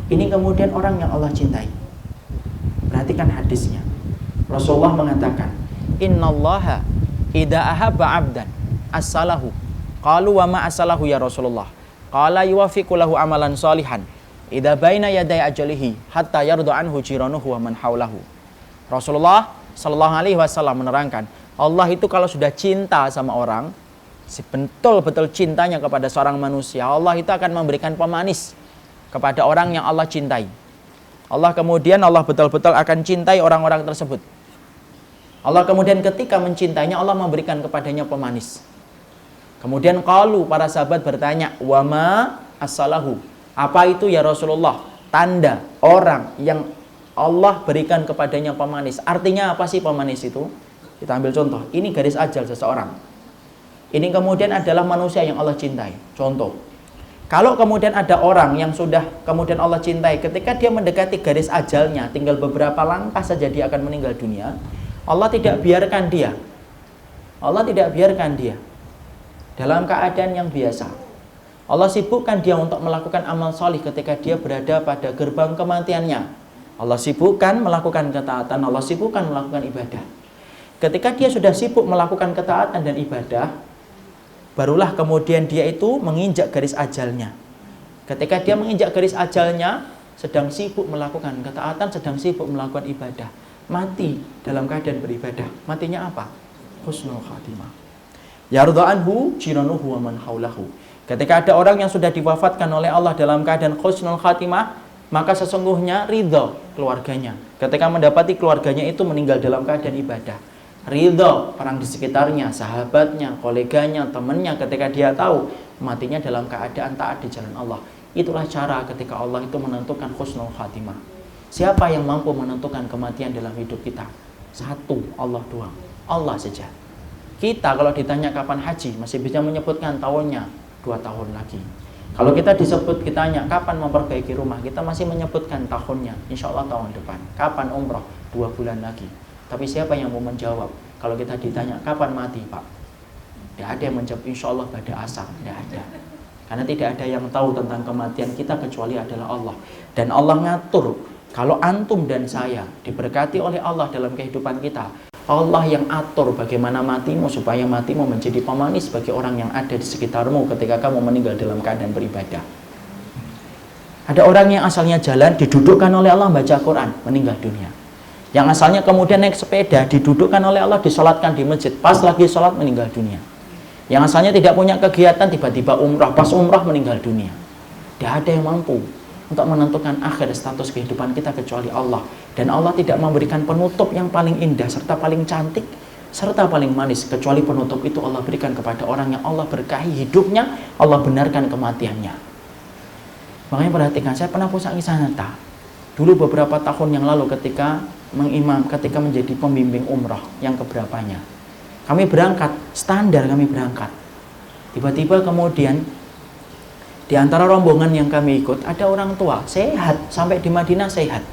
Ini kemudian orang yang Allah cintai. Perhatikan hadisnya. Rasulullah mengatakan, Innallaha idza ahabba 'abdan as-salahu. Qalu wa ma as-salahu ya Rasulullah? Qala yuwafiqu lahu amalan salihan idza baina yaday ajalihi hatta yardu anhu jiranuhu wa man haulahu. Rasulullah Sallallahu Alaihi Wasallam menerangkan, Allah itu kalau sudah cinta sama orang, betul-betul cintanya kepada seorang manusia, Allah itu akan memberikan pemanis kepada orang yang Allah cintai. Allah betul-betul akan cintai orang-orang tersebut. Allah kemudian ketika mencintainya, Allah memberikan kepadanya pemanis. Kemudian para sahabat bertanya, wa ma as-salahu? Apa itu ya Rasulullah? Tanda orang yang Allah berikan kepadanya pemanis. Artinya apa sih pemanis itu? Kita ambil contoh. Ini garis ajal seseorang. Ini kemudian adalah manusia yang Allah cintai. Contoh. Kalau kemudian ada orang yang sudah kemudian Allah cintai, ketika dia mendekati garis ajalnya, tinggal beberapa langkah saja dia akan meninggal dunia, Allah tidak biarkan dia. Allah tidak biarkan dia dalam keadaan yang biasa. Allah sibukkan dia untuk melakukan amal solih ketika dia berada pada gerbang kematiannya. Allah sibukkan melakukan ketaatan, Allah sibukkan melakukan ibadah. Ketika dia sudah sibuk melakukan ketaatan dan ibadah, barulah kemudian dia itu menginjak garis ajalnya. Ketika dia menginjak garis ajalnya, sedang sibuk melakukan ketaatan, sedang sibuk melakukan ibadah, mati dalam keadaan beribadah. Matinya apa? Husnul khatimah. Yardha anhu jiranuhu wa man haulahu. Ketika ada orang yang sudah diwafatkan oleh Allah dalam keadaan husnul khatimah, maka sesungguhnya ridho keluarganya. Ketika mendapati keluarganya itu meninggal dalam keadaan ibadah, ridho orang di sekitarnya, sahabatnya, koleganya, temannya, ketika dia tahu matinya dalam keadaan taat di jalan Allah. Itulah cara ketika Allah itu menentukan husnul khatimah. Siapa yang mampu menentukan kematian dalam hidup kita? Satu, Allah doang. Allah saja. Kita kalau ditanya kapan haji, masih bisa menyebutkan tahunnya 2 tahun lagi. Kalau kita ditanya kapan memperbaiki rumah, kita masih menyebutkan tahunnya, insya Allah tahun depan. Kapan umroh? 2 bulan lagi. Tapi siapa yang mau menjawab? Kalau kita ditanya kapan mati, Pak? Tidak ada yang menjawab insya Allah pada asal. Tidak ada. Karena tidak ada yang tahu tentang kematian kita kecuali adalah Allah. Dan Allah ngatur. Kalau antum dan saya diberkati oleh Allah dalam kehidupan kita, Allah yang atur bagaimana matimu supaya matimu menjadi pemanis bagi orang yang ada di sekitarmu ketika kamu meninggal dalam keadaan beribadah. Ada orang yang asalnya jalan, didudukkan oleh Allah baca Quran, meninggal dunia. Yang asalnya kemudian naik sepeda, didudukkan oleh Allah, disolatkan di masjid, pas lagi sholat meninggal dunia. Yang asalnya tidak punya kegiatan, tiba-tiba umrah, pas umrah meninggal dunia. Tidak ada yang mampu untuk menentukan akhir status kehidupan kita kecuali Allah. Dan Allah tidak memberikan penutup yang paling indah serta paling cantik serta paling manis kecuali penutup itu Allah berikan kepada orang yang Allah berkahi hidupnya, Allah benarkan kematiannya. Makanya perhatikan, saya pernah punya kisah nyata dulu beberapa tahun yang lalu ketika menjadi pembimbing umrah yang keberapanya. Kami berangkat, standar kami berangkat. Tiba-tiba kemudian di antara rombongan yang kami ikut ada orang tua sehat, sampai di Madinah sehat.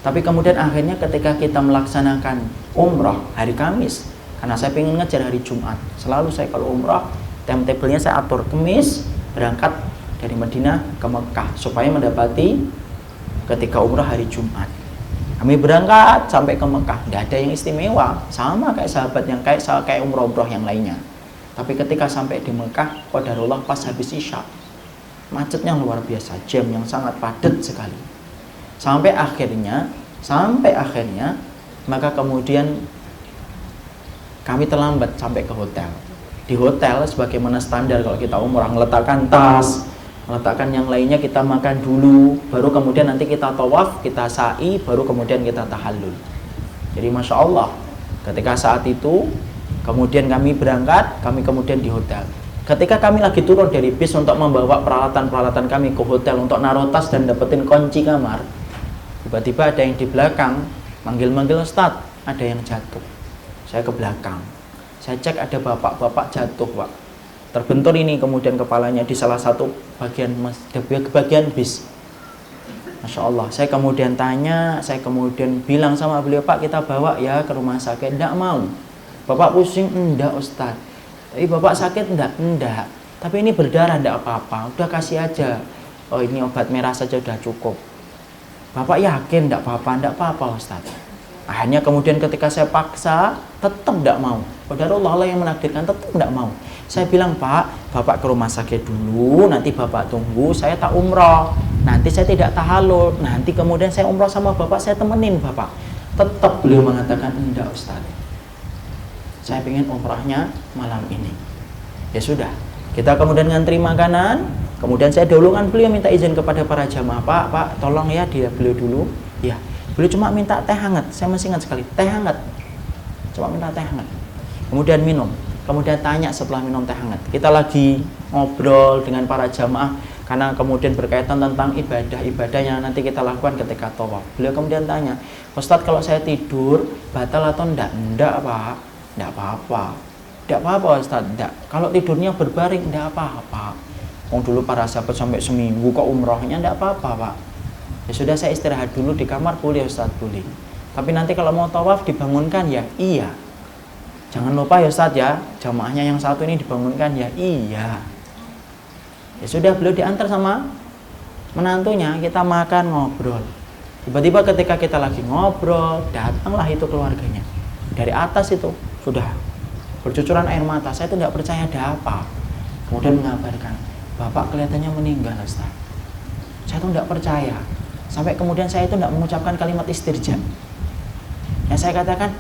Tapi kemudian akhirnya ketika kita melaksanakan umrah hari Kamis, karena saya ingin ngejar hari Jumat, selalu saya kalau umrah timetable-nya saya atur Kamis berangkat dari Madinah ke Mekah supaya mendapati ketika umrah hari Jumat. Kami berangkat sampai ke Mekah, tidak ada yang istimewa, sama kayak sahabat yang kayak umroh-umroh yang lainnya. Tapi ketika sampai di Mekah, qadarullah pas habis Isya, macetnya luar biasa, jam yang sangat padat sekali. Sampai akhirnya maka kemudian kami terlambat sampai ke hotel. Di hotel sebagaimana standar kalau kita umrah, meletakkan tas, meletakkan yang lainnya, kita makan dulu, baru kemudian nanti kita tawaf, kita sa'i, baru kemudian kita tahallul. Jadi Masya Allah, ketika saat itu kemudian kami berangkat, kami kemudian di hotel. Ketika kami lagi turun dari bis untuk membawa peralatan-peralatan kami ke hotel untuk naruh tas dan dapetin kunci kamar, tiba-tiba ada yang di belakang manggil-manggil Ustadz, ada yang jatuh. Saya ke belakang, saya cek ada bapak jatuh, Pak. Terbentur ini kemudian kepalanya di salah satu bagian bis. Masya Allah, saya kemudian tanya, saya kemudian bilang sama beliau, Pak kita bawa ya ke rumah sakit. Enggak mau. Bapak pusing? Enggak Ustadz. Tapi bapak sakit? Enggak. Tapi ini berdarah, enggak apa-apa. Udah kasih aja. Oh ini obat merah saja udah cukup. Bapak yakin enggak apa-apa? Enggak apa-apa Ustaz. Akhirnya kemudian ketika saya paksa, tetap enggak mau. Qadarullah, Allah yang menakdirkan, tetap enggak mau. Saya bilang, Pak, Bapak ke rumah sakit dulu, nanti Bapak tunggu, saya tak umroh. Nanti saya tidak tahallul. Nanti kemudian saya umroh sama Bapak, saya temenin Bapak. Tetap beliau mengatakan, enggak Ustaz. Saya pengen umrahnya malam ini. Ya sudah, kita kemudian ngantri makanan. Kemudian saya dulu kan beliau minta izin kepada para jamaah, Pak, tolong ya beliau dulu. Ya, beliau cuma minta teh hangat. Saya masih ingat sekali, teh hangat. Cuma minta teh hangat. Kemudian minum. Kemudian tanya setelah minum teh hangat. Kita lagi ngobrol dengan para jamaah karena kemudian berkaitan tentang ibadah-ibadah yang nanti kita lakukan ketika tawaf. Beliau kemudian tanya, Ustadz kalau saya tidur batal atau enggak? Enggak, Pak. Tidak apa-apa. Tidak apa-apa Ustaz, tidak. Kalau tidurnya berbaring, tidak apa-apa. Dulu para sahabat sampai seminggu kok umrohnya, tidak apa-apa Pak. Ya sudah saya istirahat dulu di kamar, boleh Ustaz, boleh. Tapi nanti kalau mau tawaf dibangunkan ya iya. Jangan lupa ya Ustadz ya, jamaahnya yang satu ini dibangunkan ya iya. Ya sudah, beliau diantar sama menantunya, kita makan ngobrol. Tiba-tiba ketika kita lagi ngobrol, datanglah itu keluarganya. Dari atas itu sudah bercucuran air mata. Saya itu tidak percaya ada apa. Kemudian mengabarkan, Bapak kelihatannya meninggal Ustaz. Saya itu tidak percaya. Sampai kemudian saya itu tidak mengucapkan kalimat istirja. Yang saya katakan,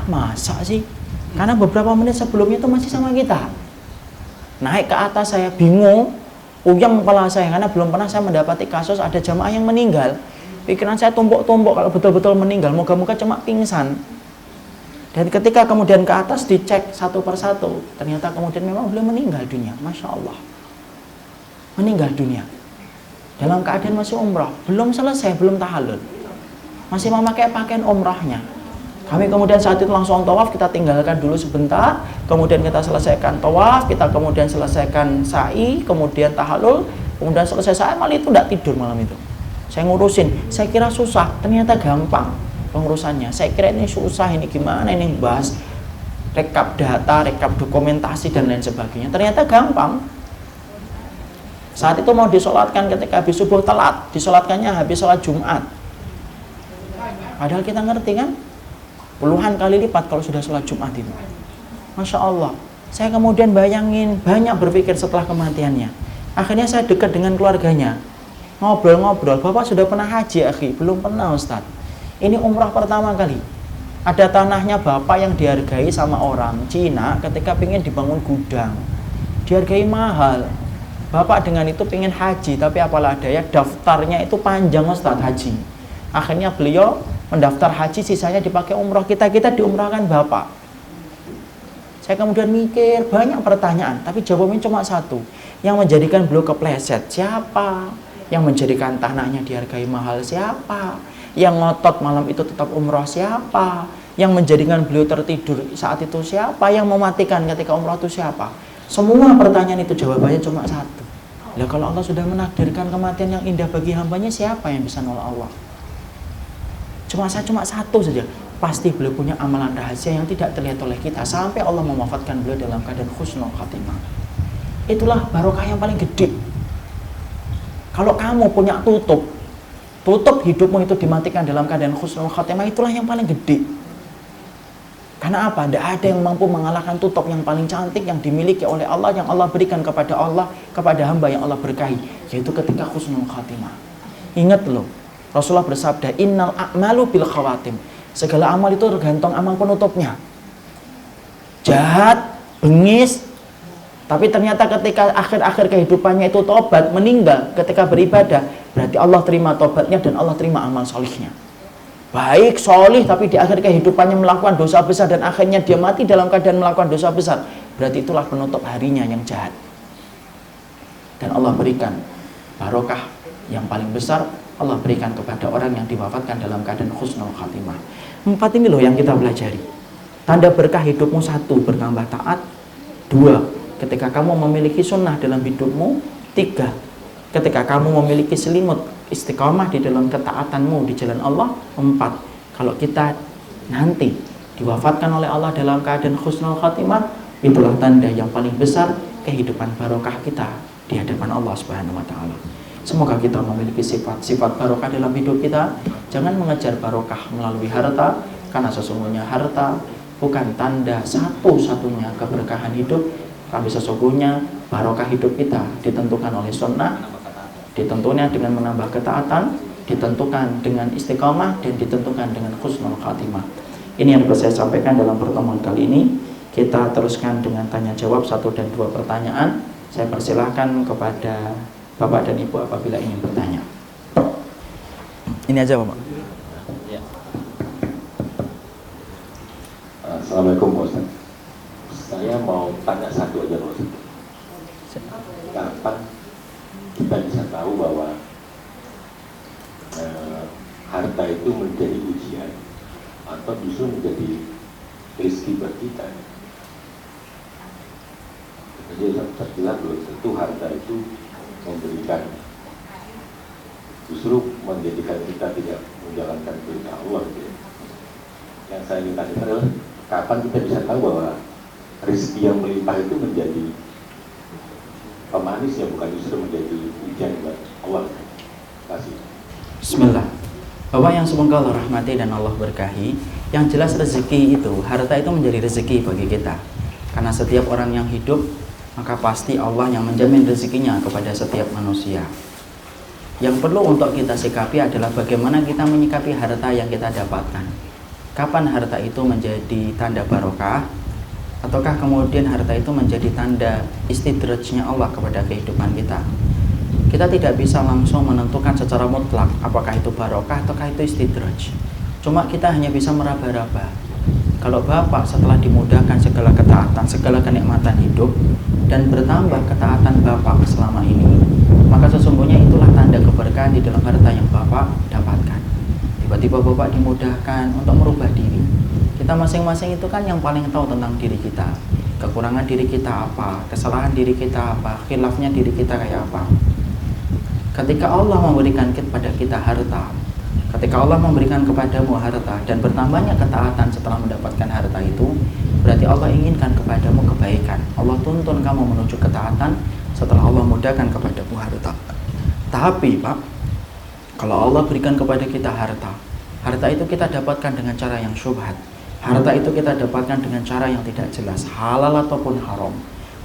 masa sih? Karena beberapa menit sebelumnya itu masih sama kita. Naik ke atas saya bingung, uyang kepala saya karena belum pernah saya mendapati kasus ada jamaah yang meninggal. Pikiran saya tumpuk-tumpuk kalau betul-betul meninggal, moga-moga cuma pingsan. Dan ketika kemudian ke atas dicek satu persatu, ternyata kemudian memang beliau meninggal dunia. Masya Allah, meninggal dunia dalam keadaan masih umrah, belum selesai, belum tahallul, masih memakai pakaian umrahnya. Kami kemudian saat itu langsung tawaf, kita tinggalkan dulu sebentar, kemudian kita selesaikan tawaf, kita kemudian selesaikan sa'i, kemudian tahallul, kemudian selesai sa'i, malah itu tidak tidur malam itu. Saya ngurusin, saya kira susah, ternyata gampang pengurusannya. Saya kira ini susah, ini gimana, ini bahas rekap data, rekap dokumentasi dan lain sebagainya. Ternyata gampang. Saat itu mau disolatkan ketika habis subuh telat, disolatkannya habis sholat Jumat. Padahal kita ngerti kan, puluhan kali lipat kalau sudah sholat Jumat itu. Masya Allah. Saya kemudian bayangin, banyak berpikir setelah kematiannya. Akhirnya saya dekat dengan keluarganya. Ngobrol-ngobrol, Bapak sudah pernah haji, akhi? Belum pernah Ustaz. Ini umrah pertama kali. Ada tanahnya Bapak yang dihargai sama orang Cina ketika pengen dibangun gudang. Dihargai mahal. Bapak dengan itu pengen haji, tapi apalah daya daftarnya itu panjang Ustaz haji. Akhirnya beliau mendaftar haji, sisanya dipakai umrah. Kita diumrahkan Bapak. Saya kemudian mikir, banyak pertanyaan, tapi jawabannya cuma satu. Yang menjadikan beliau kepleset, siapa? Yang menjadikan tanahnya dihargai mahal, siapa? Yang ngotot malam itu tetap umrah, siapa? Yang menjadikan beliau tertidur saat itu, siapa? Yang mematikan ketika umrah itu, siapa? Semua pertanyaan itu jawabannya cuma satu. Lah kalau Allah sudah menakdirkan kematian yang indah bagi hambanya, siapa yang bisa nolak Allah? Cuma satu saja. Pasti beliau punya amalan rahasia yang tidak terlihat oleh kita sampai Allah mewafatkan beliau dalam keadaan husnul khatimah. Itulah barokah yang paling gede. Kalau kamu punya tutup hidupmu itu dimatikan dalam keadaan husnul khatimah, itulah yang paling gede. Karena apa? Tidak ada yang mampu mengalahkan tutup yang paling cantik yang dimiliki oleh Allah, yang Allah berikan kepada Allah, kepada hamba yang Allah berkahi, yaitu ketika husnul khatimah. Ingat loh, Rasulullah bersabda, innal a'malu bil khawatim. Segala amal itu tergantung amal penutupnya. Jahat, bengis, tapi ternyata ketika akhir-akhir kehidupannya itu tobat, meninggal ketika beribadah, berarti Allah terima tobatnya dan Allah terima amal solihnya. Baik, solih, tapi di akhir kehidupannya melakukan dosa besar dan akhirnya dia mati dalam keadaan melakukan dosa besar, berarti itulah penutup harinya yang jahat. Dan Allah berikan barokah yang paling besar, Allah berikan kepada orang yang diwafatkan dalam keadaan husnul khatimah. 4 ini loh yang kita pelajari. Tanda berkah hidupmu: 1, bertambah taat. 2, ketika kamu memiliki sunnah dalam hidupmu. 3, ketika kamu memiliki selimut istiqamah di dalam ketaatanmu di jalan Allah. 4, kalau kita nanti diwafatkan oleh Allah dalam keadaan husnul khatimah, itulah tanda yang paling besar kehidupan barokah kita di hadapan Allah Subhanahu wa taala. Semoga kita memiliki sifat-sifat barokah dalam hidup kita. Jangan mengejar barokah melalui harta, karena sesungguhnya harta bukan tanda satu-satunya keberkahan hidup. Tapi sesungguhnya barokah hidup kita ditentukan oleh sunnah, ditentukan dengan menambah ketaatan, ditentukan dengan istiqamah, dan ditentukan dengan husnul khatimah. Ini yang bisa saya sampaikan dalam pertemuan kali ini. Kita teruskan dengan tanya jawab 1 dan 2 pertanyaan. Saya persilahkan kepada Bapak dan Ibu apabila ingin bertanya. Ini aja Bapak. Ya. Assalamualaikum Pak Ustaz. Saya mau tanya satu aja Pak Ustaz. Kapan kita bisa tahu bahwa harta itu menjadi ujian atau justru menjadi rezeki buat kita? Jadi terjelas belum tentu harta itu memberikan, justru menjadikan kita tidak menjalankan perintah Allah gitu. yang saya ingin tanyakan adalah kapan kita bisa tahu bahwa rezeki yang melimpah itu menjadi pemanis ya, bukan justru menjadi ujian buat Allah. Terima kasih. Bismillah. Bapak yang semoga Allah rahmati dan Allah berkahi, yang jelas rezeki itu, harta itu menjadi rezeki bagi kita. Karena setiap orang yang hidup, maka pasti Allah yang menjamin rezekinya kepada setiap manusia. Yang perlu untuk kita sikapi adalah bagaimana kita menyikapi harta yang kita dapatkan. Kapan harta itu menjadi tanda barokah, ataukah kemudian harta itu menjadi tanda istidrajnya Allah kepada kehidupan kita. Kita tidak bisa langsung menentukan secara mutlak apakah itu barokah ataukah itu istidraj. Cuma kita hanya bisa meraba-raba. Kalau Bapak setelah dimudahkan segala ketaatan, segala kenikmatan hidup, dan bertambah ketaatan Bapak selama ini, maka sesungguhnya itulah tanda keberkahan di dalam harta yang Bapak dapatkan. Tiba-tiba Bapak dimudahkan untuk merubah diri. Kita masing-masing itu kan yang paling tahu tentang diri kita. Kekurangan diri kita apa, kesalahan diri kita apa, khilafnya diri kita kayak apa. Ketika Allah memberikan kepada kita harta, ketika Allah memberikan kepadamu harta dan bertambahnya ketaatan setelah mendapatkan harta itu, berarti Allah inginkan kepadamu kebaikan. Allah tuntun kamu menuju ketaatan setelah Allah mudahkan kepadamu harta. Tapi Pak, kalau Allah berikan kepada kita harta, harta itu kita dapatkan dengan cara yang syubhat. Harta itu kita dapatkan dengan cara yang tidak jelas, halal ataupun haram.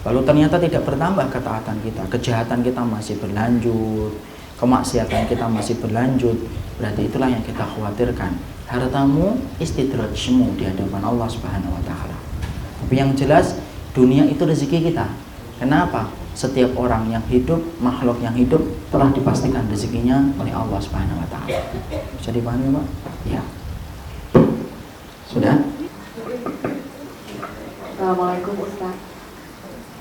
Lalu ternyata tidak bertambah ketaatan kita, kejahatan kita masih berlanjut, kemaksiatan kita masih berlanjut, berarti itulah yang kita khawatirkan. Hartamu istidrajmu di hadapan Allah Subhanahu wa taala. Tapi yang jelas dunia itu rezeki kita. Kenapa? Setiap orang yang hidup, makhluk yang hidup telah dipastikan rezekinya oleh Allah Subhanahu wa taala. Bisa dipahami, Pak? Ya. Sudah? Assalamualaikum Ustaz.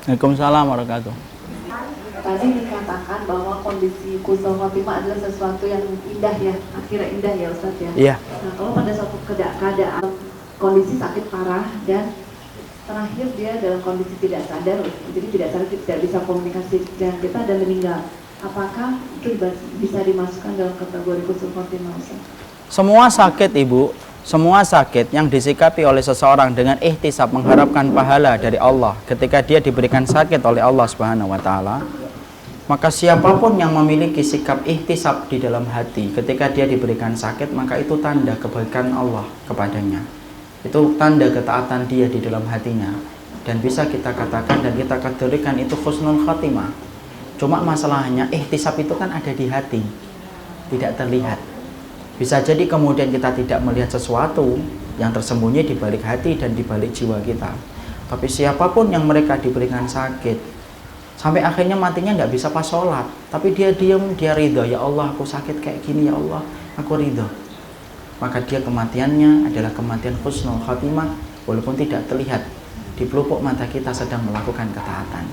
Waalaikumsalam warahmatullahi wabarakatuh. Tadi dikatakan bahwa kondisi husnul khotimah adalah sesuatu yang indah ya, akhirnya indah ya Ustaz ya. Iya. Nah, kalau pada suatu keadaan kondisi sakit parah dan terakhir dia dalam kondisi tidak sadar, jadi tidak sadar, tidak bisa komunikasi dengan kita dan meninggal, apakah itu bisa dimasukkan dalam kategori husnul khotimah Ustaz? Semua sakit Ibu, semua sakit yang disikapi oleh seseorang dengan ihtisab mengharapkan pahala dari Allah ketika dia diberikan sakit oleh Allah Subhanahu wa taala, maka siapapun yang memiliki sikap ihtisab di dalam hati ketika dia diberikan sakit, maka itu tanda kebaikan Allah kepadanya. Itu tanda ketaatan dia di dalam hatinya, dan bisa kita katakan dan kita kategorikan itu husnul khatimah. Cuma masalahnya ihtisab itu kan ada di hati, tidak terlihat. Bisa jadi kemudian kita tidak melihat sesuatu yang tersembunyi di balik hati dan di balik jiwa kita. Tapi siapapun yang mereka diberikan sakit, sampai akhirnya matinya nggak bisa pas sholat, tapi dia diam, dia ridho, ya Allah aku sakit kayak gini, ya Allah aku ridho. Maka dia kematiannya adalah kematian husnul khatimah, walaupun tidak terlihat. Di pelupuk mata kita sedang melakukan ketaatan.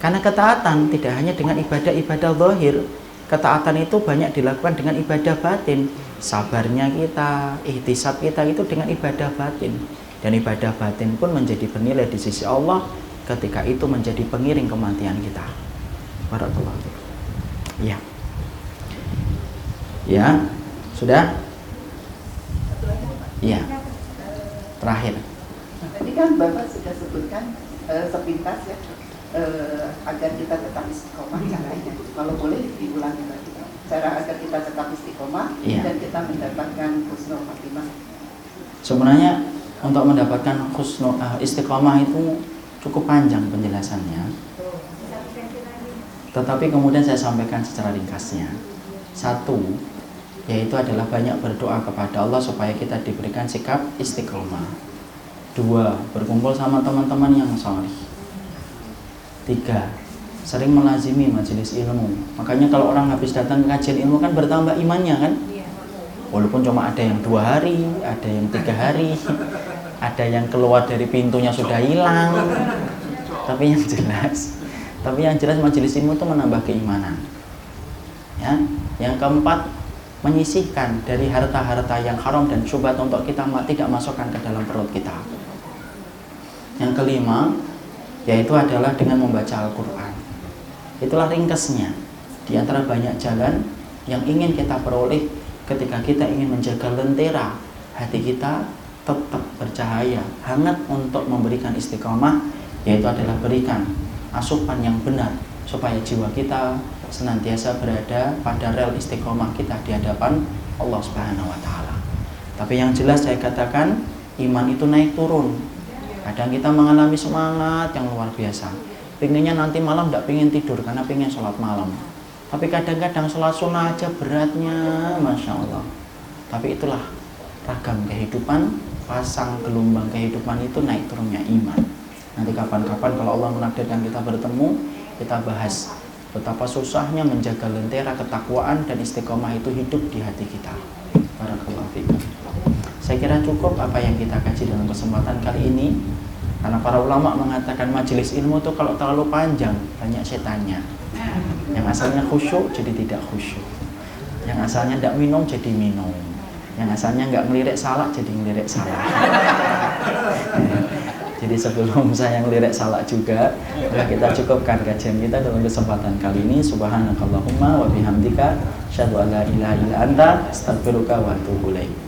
Karena ketaatan tidak hanya dengan ibadah-ibadah zahir, ketaatan itu banyak dilakukan dengan ibadah batin. Sabarnya kita, ihtisab kita itu dengan ibadah batin. Dan ibadah batin pun menjadi bernilai di sisi Allah ketika itu menjadi pengiring kematian kita. Barakallahu fiik. Ya. Ya, sudah? Ya. Terakhir. Tadi kan Bapak sudah sebutkan sepintas ya, agar kita tetap istiqomah caranya. Kalau boleh diulangi lagi. Cara agar kita tetap istiqomah dan kita mendapatkan husnul khotimah. Sebenarnya untuk mendapatkan husnul istiqomah itu cukup panjang penjelasannya. Tetapi kemudian saya sampaikan secara ringkasnya. Satu, yaitu adalah banyak berdoa kepada Allah supaya kita diberikan sikap istiqomah. Dua, berkumpul sama teman-teman yang saleh. Tiga, sering melazimi majelis ilmu. Makanya kalau orang habis datang ke kajian ilmu kan bertambah imannya kan. Walaupun cuma ada yang 2 hari, ada yang 3 hari, ada yang keluar dari pintunya sudah hilang. Tapi yang jelas majelis ilmu itu menambah keimanan. Ya. Yang keempat, menyisihkan dari harta-harta yang haram dan syubhat untuk kita tidak masukkan ke dalam perut kita. Yang kelima, yaitu adalah dengan membaca Al-Quran. Itulah ringkasnya di antara banyak jalan yang ingin kita peroleh ketika kita ingin menjaga lentera hati kita tetap bercahaya, hangat untuk memberikan istiqomah, yaitu adalah berikan asupan yang benar supaya jiwa kita senantiasa berada pada rel istiqomah kita di hadapan Allah Subhanahu wa taala. Tapi yang jelas saya katakan, iman itu naik turun. Kadang kita mengalami semangat yang luar biasa. Pengennya nanti malam tidak pengen tidur karena pengen sholat malam. Tapi kadang-kadang sholat sunnah aja beratnya, Masya Allah. Tapi itulah ragam kehidupan, pasang gelombang kehidupan itu naik turunnya iman. Nanti kapan-kapan kalau Allah menakdirkan kita bertemu, kita bahas betapa susahnya menjaga lentera ketakwaan dan istiqomah itu hidup di hati kita. Barakallahu fikum. Saya kira cukup apa yang kita kaji dalam kesempatan kali ini. Karena para ulama mengatakan majelis ilmu itu kalau terlalu panjang banyak setannya. Yang asalnya khusyuk jadi tidak khusyuk. Yang asalnya tidak minum jadi minum. Yang asalnya nggak ngelirik salak jadi ngelirik salak. Jadi sebelum saya ngelirik salak juga, maka kita cukupkan kajian kita dalam kesempatan kali ini. Subhanakallahumma wa bihamdika, asyhadu an la ilaha illa anta, astaghfiruka wa atubu ilaik.